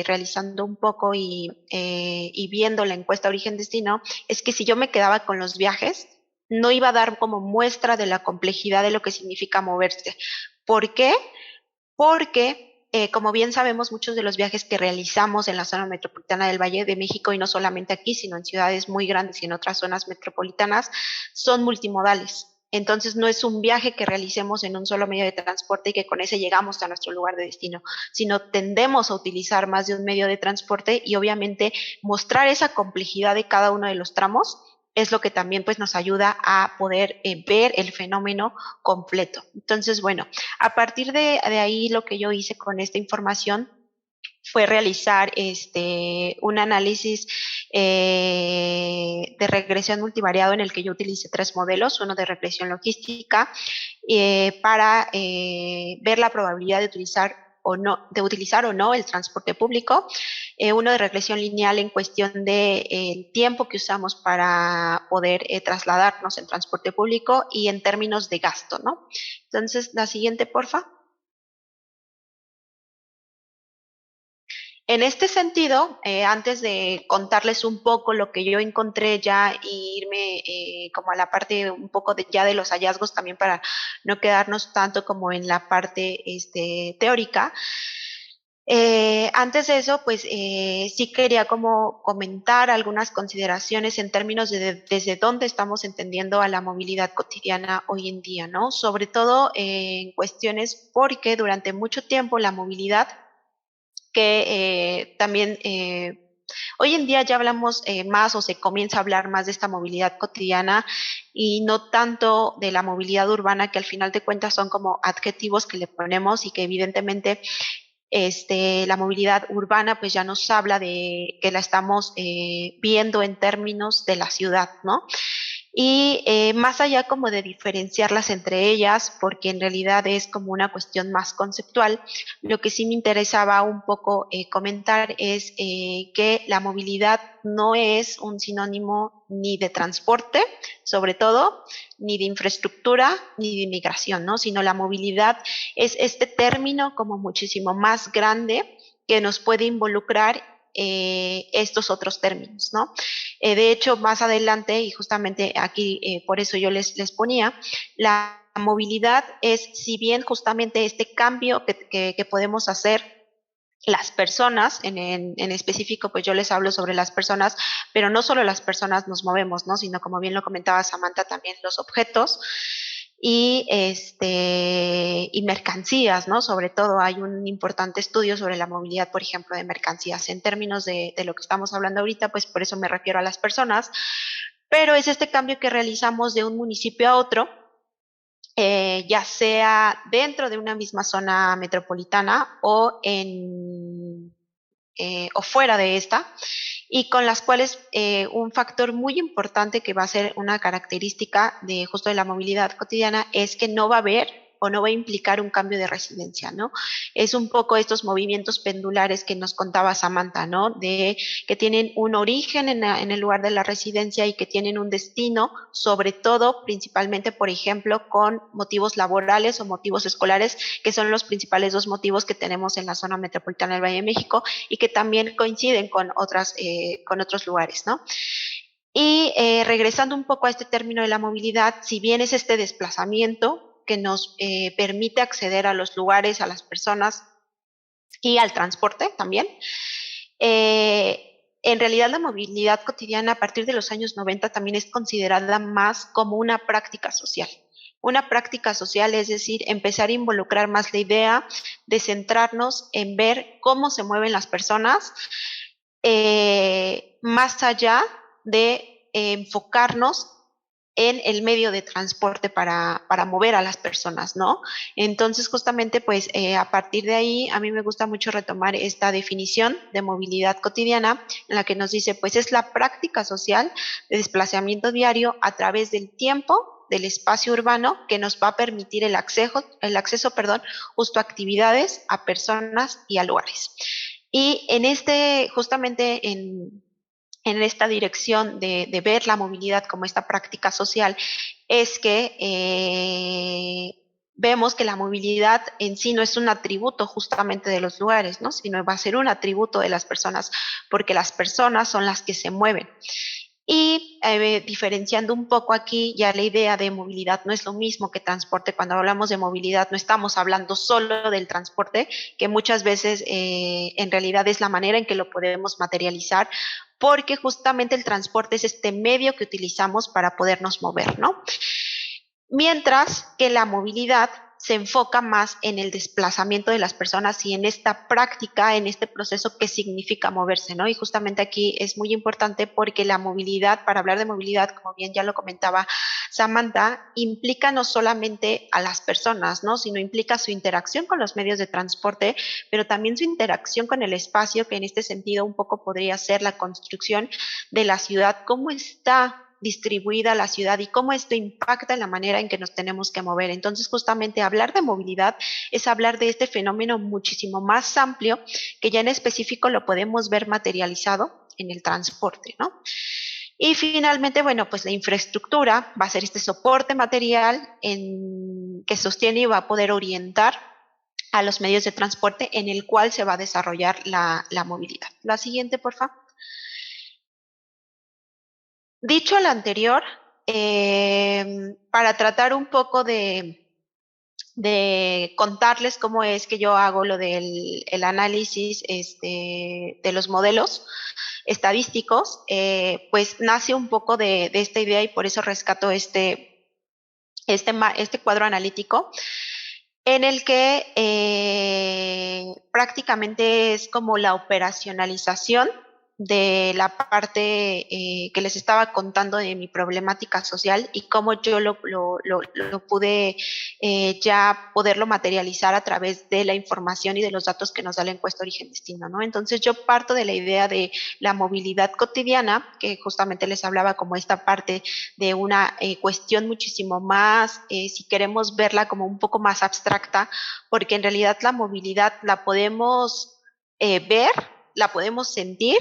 realizando un poco y viendo la encuesta origen-destino, es que si yo me quedaba con los viajes, no iba a dar como muestra de la complejidad de lo que significa moverse. ¿Por qué? Porque, como bien sabemos, muchos de los viajes que realizamos en la zona metropolitana del Valle de México, y no solamente aquí, sino en ciudades muy grandes y en otras zonas metropolitanas, son multimodales. Entonces, no es un viaje que realicemos en un solo medio de transporte y que con ese llegamos a nuestro lugar de destino, sino tendemos a utilizar más de un medio de transporte, y obviamente mostrar esa complejidad de cada uno de los tramos es lo que también pues nos ayuda a poder ver el fenómeno completo. Entonces, bueno, a partir de ahí, lo que yo hice con esta información fue realizar un análisis de regresión multivariado, en el que yo utilicé 3 modelos: uno de regresión logística para ver la probabilidad de utilizar o no el transporte público, uno de regresión lineal en cuestión de tiempo que usamos para poder trasladarnos en transporte público, y en términos de gasto, ¿no? Entonces, la siguiente, porfa. En este sentido, antes de contarles un poco lo que yo encontré ya, y irme como a la parte un poco ya de los hallazgos, también para no quedarnos tanto como en la parte teórica, antes de eso, pues sí quería como comentar algunas consideraciones en términos de desde dónde estamos entendiendo a la movilidad cotidiana hoy en día, ¿no? Sobre todo en cuestiones, porque durante mucho tiempo la movilidad, que también hoy en día ya hablamos más, o se comienza a hablar más de esta movilidad cotidiana, y no tanto de la movilidad urbana, que al final de cuentas son como adjetivos que le ponemos, y que evidentemente la movilidad urbana pues ya nos habla de que la estamos viendo en términos de la ciudad, ¿no? Y más allá como de diferenciarlas entre ellas, porque en realidad es como una cuestión más conceptual, lo que sí me interesaba un poco comentar es que la movilidad no es un sinónimo ni de transporte, sobre todo, ni de infraestructura, ni de inmigración, ¿no? Sino la movilidad es este término como muchísimo más grande, que nos puede involucrar estos otros términos, ¿no? De hecho, más adelante, y justamente aquí por eso yo les ponía, la movilidad es, si bien justamente este cambio que podemos hacer las personas, en específico, pues yo les hablo sobre las personas, pero no solo las personas nos movemos, ¿no? Sino, como bien lo comentaba Samantha, también los objetos y y mercancías, ¿no? Sobre todo hay un importante estudio sobre la movilidad, por ejemplo, de mercancías. En términos de lo que estamos hablando ahorita, pues por eso me refiero a las personas, pero es este cambio que realizamos de un municipio a otro, ya sea dentro de una misma zona metropolitana o fuera de esta, y con las cuales un factor muy importante, que va a ser una característica de justo de la movilidad cotidiana, es que no va a haber o no va a implicar un cambio de residencia, ¿no? Es un poco estos movimientos pendulares que nos contaba Samantha, ¿no? De que tienen un origen en el lugar de la residencia, y que tienen un destino, sobre todo, principalmente, por ejemplo, con motivos laborales o motivos escolares, que son los principales 2 motivos que tenemos en la zona metropolitana del Valle de México, y que también coinciden con otros lugares, ¿no? Y regresando un poco a este término de la movilidad, si bien es este desplazamiento que nos permite acceder a los lugares, a las personas, y al transporte también. En realidad la movilidad cotidiana a partir de los años 90 también es considerada más como una práctica social. Una práctica social, es decir, empezar a involucrar más la idea de centrarnos en ver cómo se mueven las personas, más allá de enfocarnos en el medio de transporte para mover a las personas, ¿no? Entonces, justamente, pues, a partir de ahí, a mí me gusta mucho retomar esta definición de movilidad cotidiana, en la que nos dice, pues, es la práctica social de desplazamiento diario a través del tiempo, del espacio urbano, que nos va a permitir el acceso, justo a actividades, a personas y a lugares. Y justamente en esta dirección de ver la movilidad como esta práctica social, es que vemos que la movilidad en sí no es un atributo justamente de los lugares, ¿no? Sino va a ser un atributo de las personas, porque las personas son las que se mueven. Y diferenciando un poco aquí, ya la idea de movilidad no es lo mismo que transporte. Cuando hablamos de movilidad no estamos hablando solo del transporte, que muchas veces en realidad es la manera en que lo podemos materializar, porque justamente el transporte es este medio que utilizamos para podernos mover, ¿no? Mientras que la movilidad se enfoca más en el desplazamiento de las personas y en esta práctica, en este proceso que significa moverse, ¿no? Y justamente aquí es muy importante porque la movilidad, para hablar de movilidad, como bien ya lo comentaba Samantha, implica no solamente a las personas, ¿no? Sino implica su interacción con los medios de transporte, pero también su interacción con el espacio, que en este sentido un poco podría ser la construcción de la ciudad, cómo está distribuida la ciudad y cómo esto impacta en la manera en que nos tenemos que mover. Entonces, justamente hablar de movilidad es hablar de este fenómeno muchísimo más amplio, que ya en específico lo podemos ver materializado en el transporte, ¿no? Y finalmente, bueno, pues la infraestructura va a ser este soporte material que sostiene y va a poder orientar a los medios de transporte en el cual se va a desarrollar la movilidad. La siguiente, por favor. Dicho lo anterior, para tratar un poco de contarles cómo es que yo hago lo del análisis de los modelos estadísticos, pues nace un poco de esta idea y por eso rescato este cuadro analítico en el que prácticamente es como la operacionalización de la parte que les estaba contando de mi problemática social y cómo yo lo pude ya poderlo materializar a través de la información y de los datos que nos da la encuesta origen-destino, ¿no? Entonces yo parto de la idea de la movilidad cotidiana, que justamente les hablaba como esta parte de una cuestión muchísimo más, si queremos verla como un poco más abstracta, porque en realidad la movilidad la podemos ver, la podemos sentir,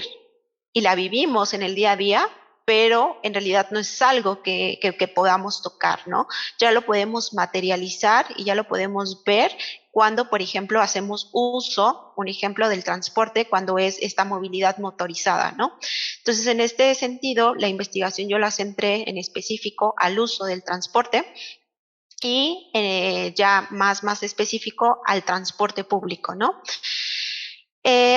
y la vivimos en el día a día, pero en realidad no es algo que podamos tocar, ¿no? Ya lo podemos materializar y ya lo podemos ver cuando, por ejemplo, hacemos uso, un ejemplo del transporte, cuando es esta movilidad motorizada, ¿no? Entonces, en este sentido, la investigación yo la centré en específico al uso del transporte y ya más específico al transporte público, ¿no?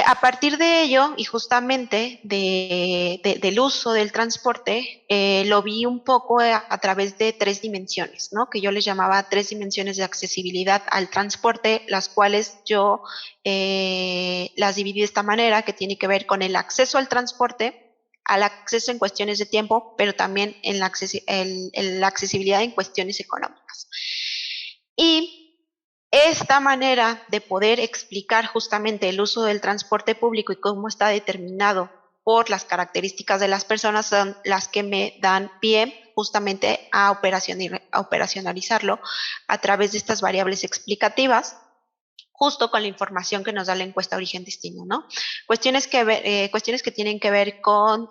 A partir de ello, y justamente del uso del transporte, lo vi un poco a través de 3 dimensiones, ¿no? Que yo les llamaba 3 dimensiones de accesibilidad al transporte, las cuales yo las dividí de esta manera, que tiene que ver con el acceso al transporte, al acceso en cuestiones de tiempo, pero también en la accesibilidad en cuestiones económicas. Y esta manera de poder explicar justamente el uso del transporte público y cómo está determinado por las características de las personas son las que me dan pie justamente a operacionalizarlo a través de estas variables explicativas, justo con la información que nos da la encuesta origen-destino, ¿no? Cuestiones que tienen que ver con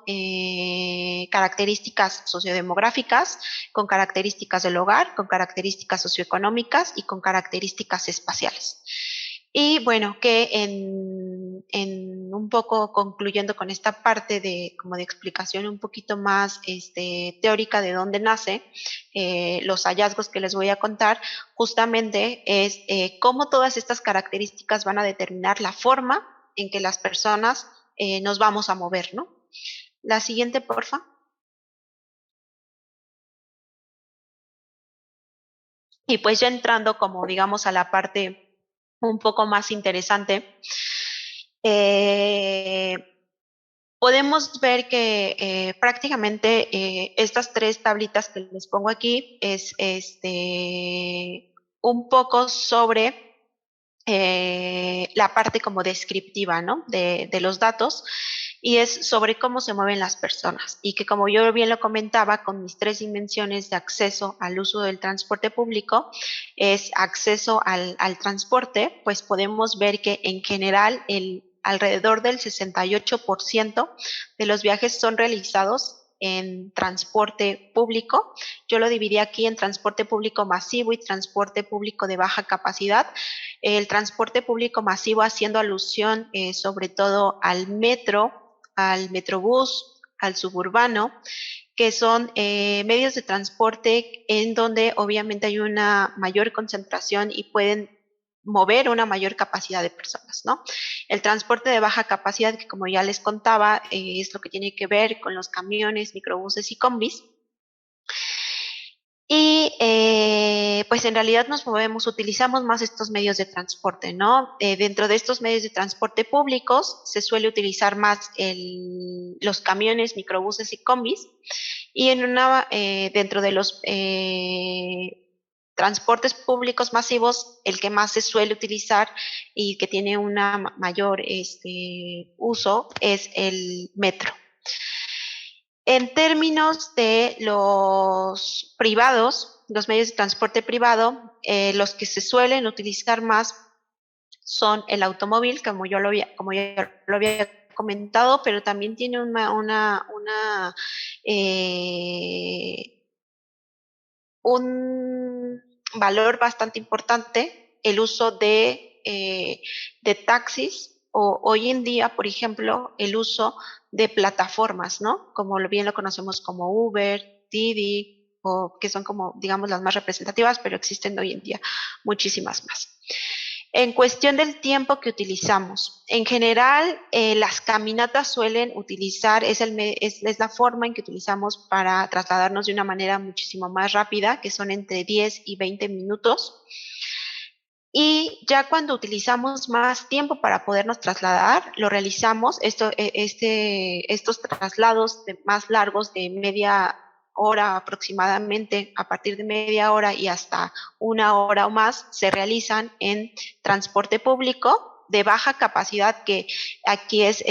características sociodemográficas, con características del hogar, con características socioeconómicas y con características espaciales. Y bueno, que en un poco concluyendo con esta parte como de explicación un poquito más teórica de dónde nace, los hallazgos que les voy a contar, justamente es cómo todas estas características van a determinar la forma en que las personas nos vamos a mover, ¿no? La siguiente, porfa. Y pues ya entrando como digamos a la parte un poco más interesante, podemos ver que prácticamente estas tres tablitas que les pongo aquí es un poco sobre la parte como descriptiva, ¿no? de los datos, y es sobre cómo se mueven las personas, y que como yo bien lo comentaba, con mis tres dimensiones de acceso al uso del transporte público, es acceso al transporte, pues podemos ver que en general alrededor del 68% de los viajes son realizados en transporte público. Yo lo dividí aquí en transporte público masivo y transporte público de baja capacidad. El transporte público masivo haciendo alusión sobre todo al metro, al metrobús, al suburbano, que son medios de transporte en donde obviamente hay una mayor concentración y pueden mover una mayor capacidad de personas, ¿no? El transporte de baja capacidad, que como ya les contaba, es lo que tiene que ver con los camiones, microbuses y combis. Y pues en realidad nos movemos, utilizamos más estos medios de transporte, ¿no? Dentro de estos medios de transporte públicos se suele utilizar más los camiones, microbuses y combis. Y dentro de los transportes públicos masivos, el que más se suele utilizar y que tiene una mayor uso es el metro. En términos de los privados, los medios de transporte privado, los que se suelen utilizar más son el automóvil, como ya lo había comentado, pero también tiene un valor bastante importante el uso de taxis, o hoy en día, por ejemplo, el uso de plataformas, ¿no? Como bien lo conocemos como Uber, Didi, o que son como, digamos, las más representativas, pero existen hoy en día muchísimas más. En cuestión del tiempo que utilizamos, en general las caminatas suelen utilizar, es la forma en que utilizamos para trasladarnos de una manera muchísimo más rápida, que son entre 10 y 20 minutos. Y ya cuando utilizamos más tiempo para podernos trasladar, lo realizamos, estos traslados más largos de media hora aproximadamente, a partir de media hora y hasta una hora o más, se realizan en transporte público de baja capacidad, que aquí es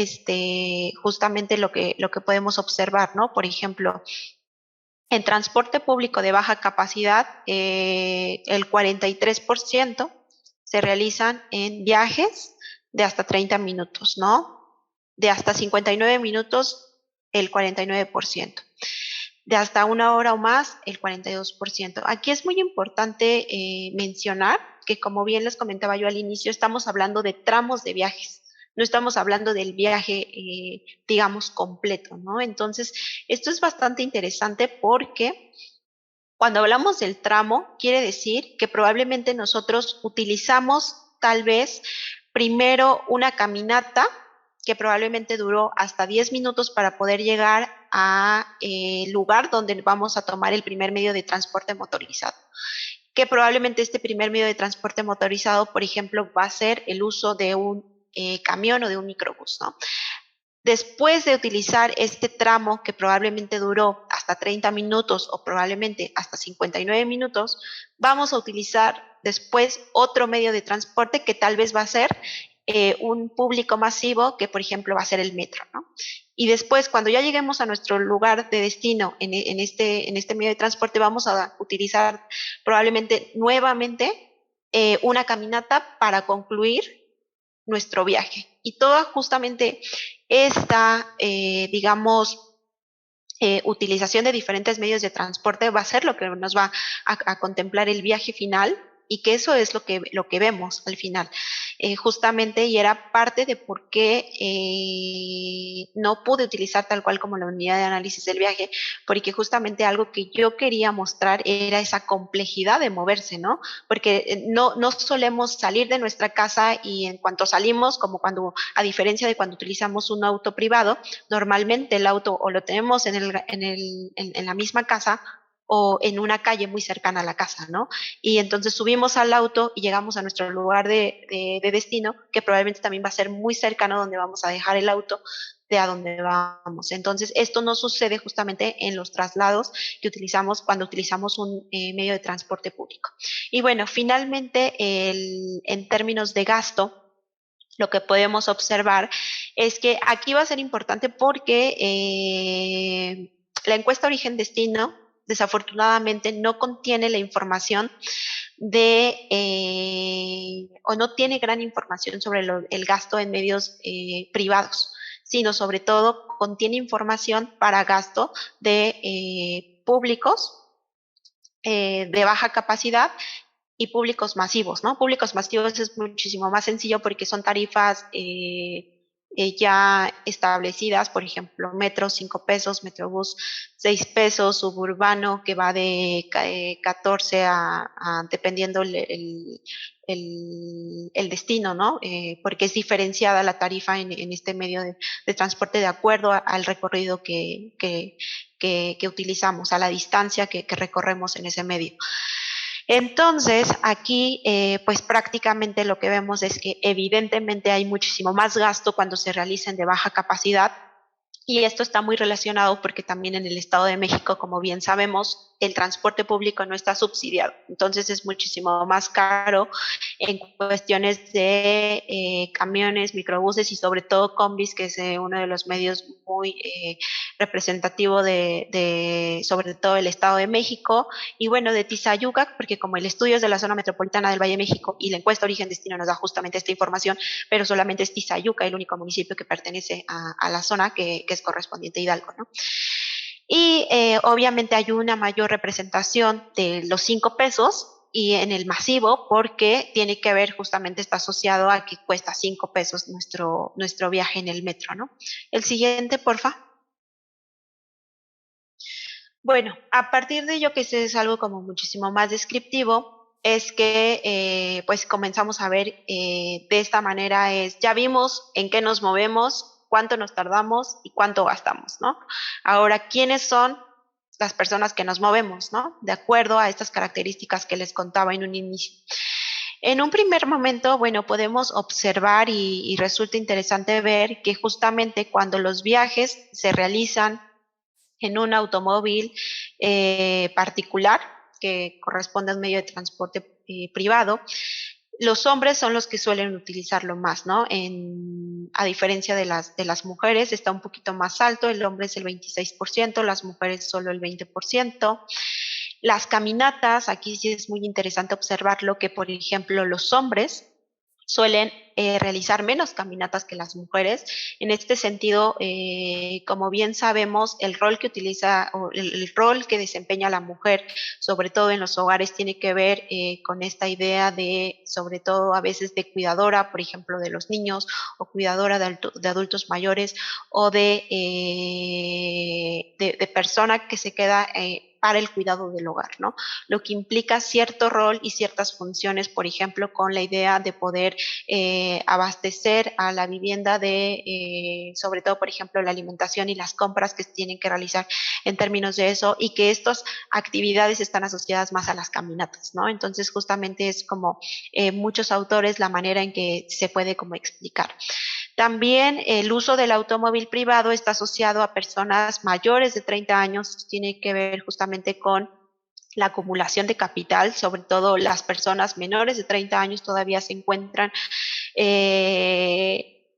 justamente lo que podemos observar, ¿no? Por ejemplo, en transporte público de baja capacidad, el 43% se realizan en viajes de hasta 30 minutos, ¿no? De hasta 59 minutos, el 49%. De hasta una hora o más, el 42%. Aquí es muy importante mencionar que, como bien les comentaba yo al inicio, estamos hablando de tramos de viajes. No estamos hablando del viaje, digamos, completo, ¿no? Entonces, esto es bastante interesante porque cuando hablamos del tramo, quiere decir que probablemente nosotros utilizamos tal vez primero una caminata que probablemente duró hasta 10 minutos para poder llegar a lugar donde vamos a tomar el primer medio de transporte motorizado. Que probablemente este primer medio de transporte motorizado, por ejemplo, va a ser el uso de un camión o de un microbús, ¿no? Después de utilizar este tramo que probablemente duró hasta 30 minutos o probablemente hasta 59 minutos, vamos a utilizar después otro medio de transporte que tal vez va a ser un público masivo, que por ejemplo va a ser el metro, ¿no? Y después, cuando ya lleguemos a nuestro lugar de destino en este medio de transporte, vamos a utilizar probablemente nuevamente una caminata para concluir nuestro viaje. Y toda justamente esta, digamos, utilización de diferentes medios de transporte va a ser lo que nos va a contemplar el viaje final y que eso es lo que vemos al final. Justamente, y era parte de por qué no pude utilizar tal cual como la unidad de análisis del viaje, porque justamente algo que yo quería mostrar era esa complejidad de moverse, ¿no? Porque no solemos salir de nuestra casa y en cuanto salimos, como cuando, a diferencia de cuando utilizamos un auto privado, normalmente el auto o lo tenemos en la misma casa o en una calle muy cercana a la casa, ¿no? Y entonces subimos al auto y llegamos a nuestro lugar de destino, que probablemente también va a ser muy cercano donde vamos a dejar el auto de a donde vamos. Entonces, esto no sucede justamente en los traslados que utilizamos cuando utilizamos un medio de transporte público. Y bueno, finalmente, en términos de gasto, lo que podemos observar es que aquí va a ser importante porque la encuesta origen-destino desafortunadamente no contiene la información o no tiene gran información sobre el gasto en medios privados, sino sobre todo contiene información para gasto de públicos de baja capacidad y públicos masivos, ¿no? Públicos masivos es muchísimo más sencillo porque son tarifas ya establecidas, por ejemplo, metro 5 pesos, metrobús 6 pesos, suburbano que va de 14 dependiendo el destino, ¿no? Porque es diferenciada la tarifa en este medio de transporte de acuerdo al recorrido que utilizamos, a la distancia que recorremos en ese medio. Entonces, aquí, pues prácticamente lo que vemos es que evidentemente hay muchísimo más gasto cuando se realizan de baja capacidad, y esto está muy relacionado porque también en el Estado de México, como bien sabemos, el transporte público no está subsidiado. Entonces es muchísimo más caro en cuestiones de camiones, microbuses y sobre todo combis, que es uno de los medios muy representativo sobre todo el Estado de México. Y bueno, de Tizayuca, porque como el estudio es de la zona metropolitana del Valle de México y la encuesta Origen-Destino nos da justamente esta información, pero solamente es Tizayuca el único municipio que pertenece a la zona que es correspondiente a Hidalgo, ¿no? Y obviamente hay una mayor representación de los 5 pesos y en el masivo porque tiene que ver justamente, está asociado a que cuesta 5 pesos nuestro viaje en el metro, ¿no? El siguiente, porfa. Bueno, a partir de ello, que es algo como muchísimo más descriptivo, es que pues comenzamos a ver de esta manera ya vimos en qué nos movemos, cuánto nos tardamos y cuánto gastamos, ¿no? Ahora, ¿quiénes son las personas que nos movemos, ¿no? De acuerdo a estas características que les contaba en un inicio. En un primer momento, bueno, podemos observar y resulta interesante ver que justamente cuando los viajes se realizan en un automóvil particular que corresponde a un medio de transporte privado, los hombres son los que suelen utilizarlo más, ¿no? A diferencia de las mujeres, está un poquito más alto, el hombre es el 26%, las mujeres solo el 20%. Las caminatas, aquí sí es muy interesante observarlo, que por ejemplo los hombres suelen realizar menos caminatas que las mujeres. En este sentido, como bien sabemos, el rol que utiliza o el rol que desempeña la mujer, sobre todo en los hogares, tiene que ver con esta idea de, sobre todo a veces, de cuidadora, por ejemplo, de los niños, o cuidadora de adultos mayores, o de persona que se queda para el cuidado del hogar, ¿no? Lo que implica cierto rol y ciertas funciones, por ejemplo, con la idea de poder abastecer a la vivienda sobre todo, por ejemplo, la alimentación y las compras que se tienen que realizar en términos de eso, y que estas actividades están asociadas más a las caminatas, ¿no? Entonces, justamente es como muchos autores la manera en que se puede como explicar. También el uso del automóvil privado está asociado a personas mayores de 30 años, tiene que ver justamente con la acumulación de capital, sobre todo las personas menores de 30 años todavía se encuentran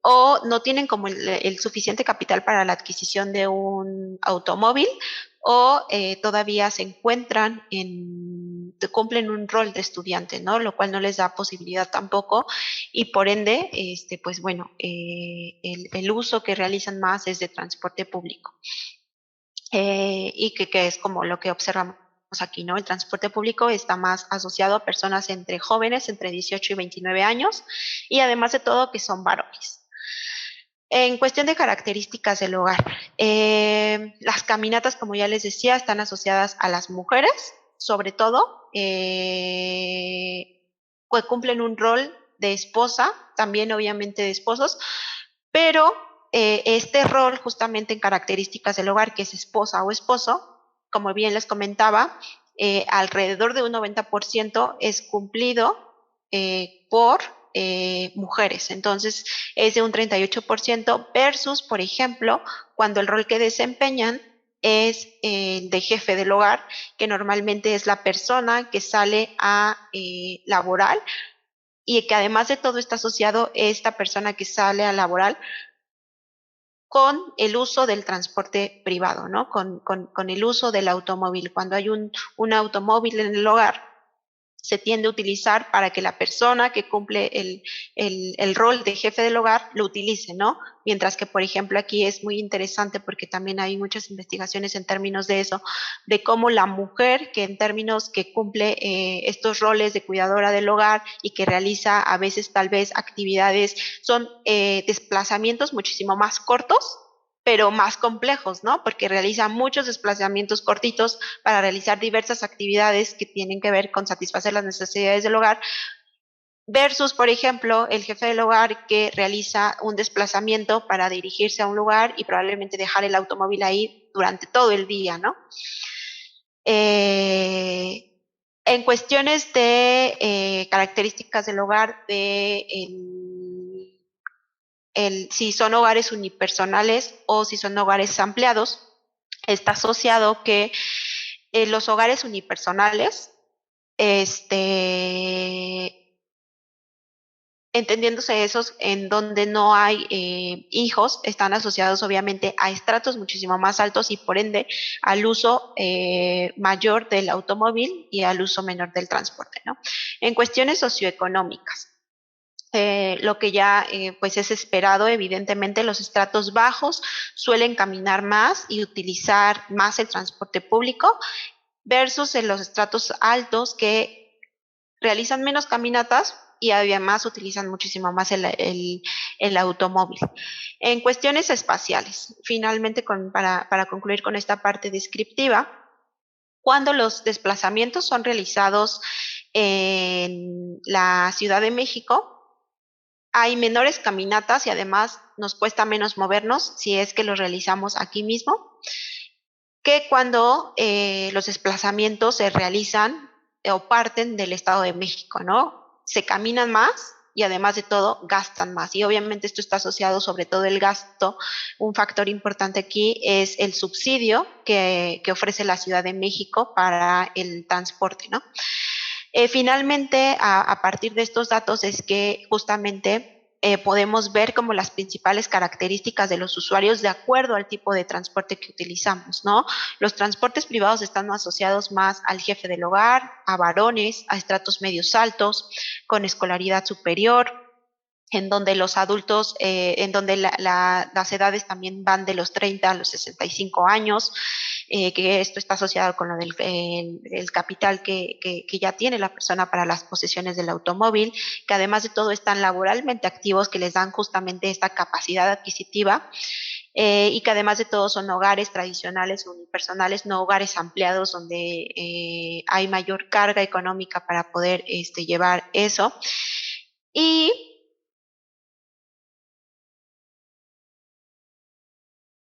o no tienen como el suficiente capital para la adquisición de un automóvil, o todavía se encuentran cumplen un rol de estudiante, ¿no? Lo cual no les da posibilidad tampoco, y por ende, pues bueno, el uso que realizan más es de transporte público, y que es como lo que observamos aquí, ¿no? El transporte público está más asociado a personas entre jóvenes, entre 18 y 29 años, y además de todo que son varones. En cuestión de características del hogar, las caminatas, como ya les decía, están asociadas a las mujeres, sobre todo, pues cumplen un rol de esposa, también obviamente de esposos, pero este rol justamente en características del hogar, que es esposa o esposo, como bien les comentaba, alrededor de un 90% es cumplido por mujeres. Entonces, es de un 38% versus, por ejemplo, cuando el rol que desempeñan es de jefe del hogar, que normalmente es la persona que sale a laboral y que además de todo está asociado esta persona que sale a laboral con el uso del transporte privado, ¿no? Con el uso del automóvil. Cuando hay un automóvil en el hogar, se tiende a utilizar para que la persona que cumple el rol de jefe del hogar lo utilice, ¿no? Mientras que, por ejemplo, aquí es muy interesante porque también hay muchas investigaciones en términos de eso, de cómo la mujer que en términos que cumple estos roles de cuidadora del hogar y que realiza a veces tal vez actividades, son desplazamientos muchísimo más cortos, pero más complejos, ¿no? Porque realiza muchos desplazamientos cortitos para realizar diversas actividades que tienen que ver con satisfacer las necesidades del hogar, versus, por ejemplo, el jefe del hogar que realiza un desplazamiento para dirigirse a un lugar y probablemente dejar el automóvil ahí durante todo el día, ¿no? En cuestiones de características del hogar, si son hogares unipersonales o si son hogares ampliados, está asociado que los hogares unipersonales, entendiéndose esos en donde no hay hijos, están asociados obviamente a estratos muchísimo más altos y por ende al uso mayor del automóvil y al uso menor del transporte, ¿no? En cuestiones socioeconómicas, lo que ya pues es esperado, evidentemente los estratos bajos suelen caminar más y utilizar más el transporte público versus en los estratos altos que realizan menos caminatas y además utilizan muchísimo más el automóvil. En cuestiones espaciales, finalmente para concluir con esta parte descriptiva, cuando los desplazamientos son realizados en la Ciudad de México, hay menores caminatas y además nos cuesta menos movernos si es que los realizamos aquí mismo, que cuando los desplazamientos se realizan o parten del Estado de México, ¿no? Se caminan más y además de todo gastan más. Y obviamente esto está asociado sobre todo el gasto. Un factor importante aquí es el subsidio que ofrece la Ciudad de México para el transporte, ¿no? Finalmente, a partir de estos datos es que justamente podemos ver como las principales características de los usuarios de acuerdo al tipo de transporte que utilizamos, ¿no? Los transportes privados están asociados más al jefe del hogar, a varones, a estratos medios altos, con escolaridad superior, en donde los adultos, en donde las edades también van de los 30 a los 65 años, que esto está asociado con lo del el capital que ya tiene la persona para las posesiones del automóvil, que además de todo están laboralmente activos, que les dan justamente esta capacidad adquisitiva, y que además de todo son hogares tradicionales unipersonales, no hogares ampliados donde hay mayor carga económica para poder llevar eso. Y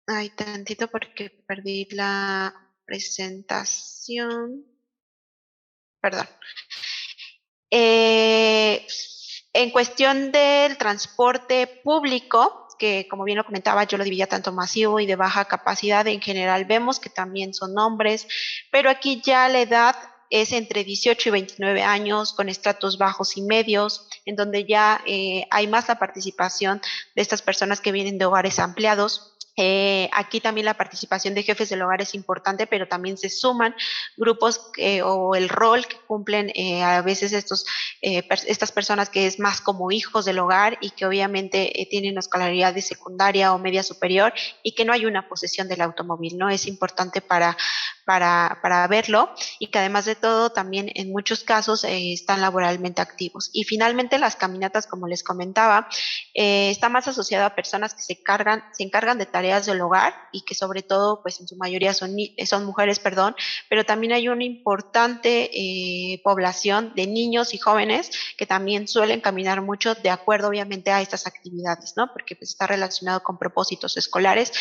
ay, tantito porque perdí la presentación. Perdón. En cuestión del transporte público, que como bien lo comentaba, yo lo dividía tanto masivo y de baja capacidad, en general vemos que también son hombres, pero aquí ya la edad es entre 18 y 29 años, con estratos bajos y medios, en donde ya hay más la participación de estas personas que vienen de hogares ampliados, Aquí también la participación de jefes del hogar es importante, pero también se suman grupos o el rol que cumplen a veces estas personas que es más como hijos del hogar y que obviamente tienen escolaridad de secundaria o media superior y que no hay una posesión del automóvil, ¿no? Es importante para verlo y que además de todo también en muchos casos están laboralmente activos. Y finalmente las caminatas, como les comentaba, está más asociado a personas que se encargan de tareas del hogar y que sobre todo, pues en su mayoría son mujeres, perdón, pero también hay una importante población de niños y jóvenes que también suelen caminar mucho de acuerdo obviamente a estas actividades, ¿no? Porque pues, está relacionado con propósitos escolares,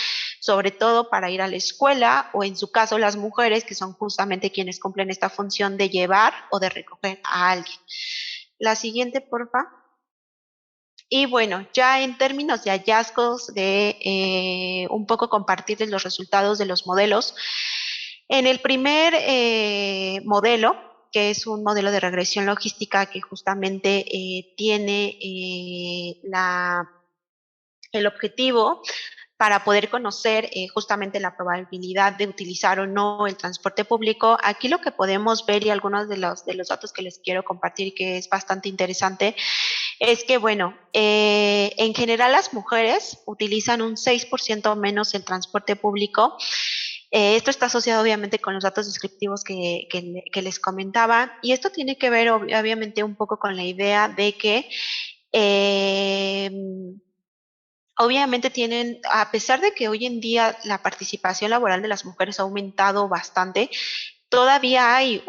sobre todo para ir a la escuela o en su caso las mujeres que son justamente quienes cumplen esta función de llevar o de recoger a alguien. La siguiente, porfa. Y bueno, ya en términos de hallazgos, de un poco compartirles los resultados de los modelos, en el primer modelo, que es un modelo de regresión logística que justamente tiene el objetivo para poder conocer justamente la probabilidad de utilizar o no el transporte público. Aquí lo que podemos ver y algunos de los datos que les quiero compartir que es bastante interesante es que, bueno, en general las mujeres utilizan un 6% menos el transporte público. Esto está asociado obviamente con los datos descriptivos que les comentaba y esto tiene que ver obviamente un poco con la idea de que obviamente tienen, a pesar de que hoy en día la participación laboral de las mujeres ha aumentado bastante, todavía hay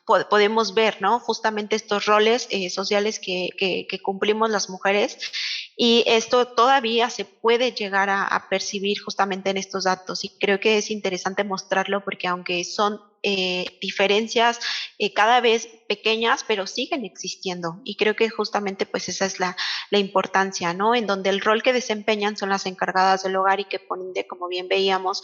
podemos ver, ¿no? Justamente estos roles sociales que cumplimos las mujeres y esto todavía se puede llegar a percibir justamente en estos datos y creo que es interesante mostrarlo porque aunque son diferencias cada vez pequeñas, pero siguen existiendo y creo que justamente pues esa es la importancia, ¿no? En donde el rol que desempeñan son las encargadas del hogar y que ponen de, como bien veíamos,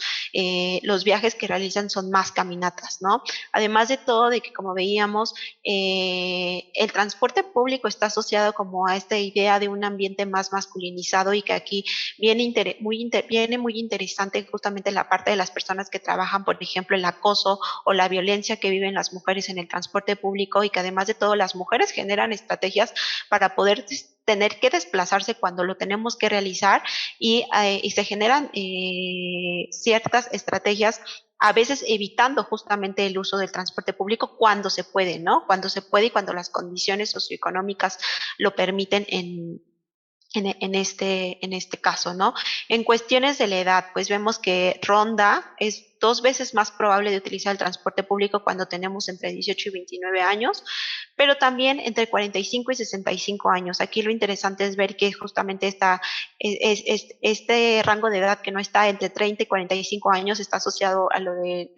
los viajes que realizan son más caminatas, ¿no? Además de todo, de que como veíamos, el transporte público está asociado como a esta idea de un ambiente más masculinizado y que aquí viene muy interesante justamente la parte de las personas que trabajan, por ejemplo, el acoso o la violencia que viven las mujeres en el transporte público y que además de todo las mujeres generan estrategias para poder tener que desplazarse cuando lo tenemos que realizar y se generan ciertas estrategias a veces evitando justamente el uso del transporte público cuando se puede, ¿no? Cuando se puede y cuando las condiciones socioeconómicas lo permiten en este caso, ¿no? En cuestiones de la edad, pues vemos que ronda es 2 veces más probable de utilizar el transporte público cuando tenemos entre 18 y 29 años, pero también entre 45 y 65 años. Aquí lo interesante es ver que justamente este rango de edad que no está entre 30 y 45 años está asociado a lo de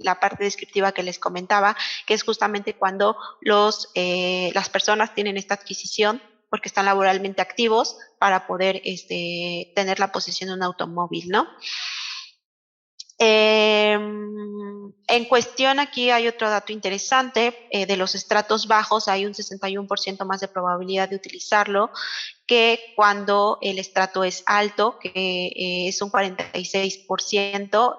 la parte descriptiva que les comentaba, que es justamente cuando las personas tienen esta adquisición porque están laboralmente activos para poder tener la posesión de un automóvil, ¿no? En cuestión aquí hay otro dato interesante, de los estratos bajos hay un 61% más de probabilidad de utilizarlo que cuando el estrato es alto, que es un 46%,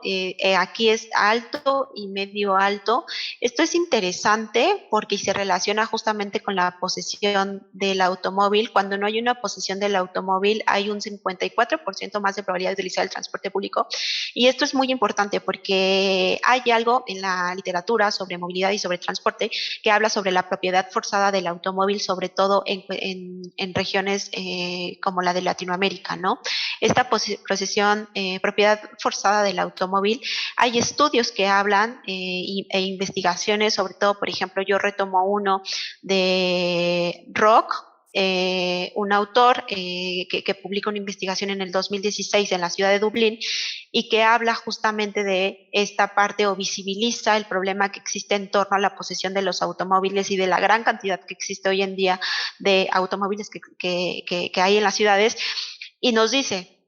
aquí es alto y medio alto. Esto es interesante porque se relaciona justamente con la posesión del automóvil. Cuando no hay una posesión del automóvil, hay un 54% más de probabilidad de utilizar el transporte público. Y esto es muy importante porque hay algo en la literatura sobre movilidad y sobre transporte que habla sobre la propiedad forzada del automóvil, sobre todo en regiones como la de Latinoamérica, ¿no? Esta propiedad forzada del automóvil, hay estudios que hablan e investigaciones, sobre todo, por ejemplo, yo retomo uno de Rock, un autor que publica una investigación en el 2016 en la ciudad de Dublín y que habla justamente de esta parte o visibiliza el problema que existe en torno a la posesión de los automóviles y de la gran cantidad que existe hoy en día de automóviles que hay en las ciudades y nos dice,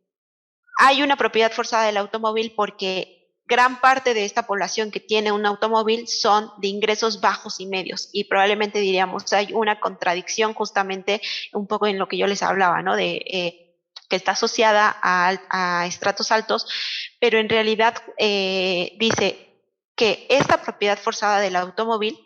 hay una propiedad forzada del automóvil porque gran parte de esta población que tiene un automóvil son de ingresos bajos y medios y probablemente diríamos hay una contradicción justamente un poco en lo que yo les hablaba, ¿no? De que está asociada a estratos altos, pero en realidad dice que esta propiedad forzada del automóvil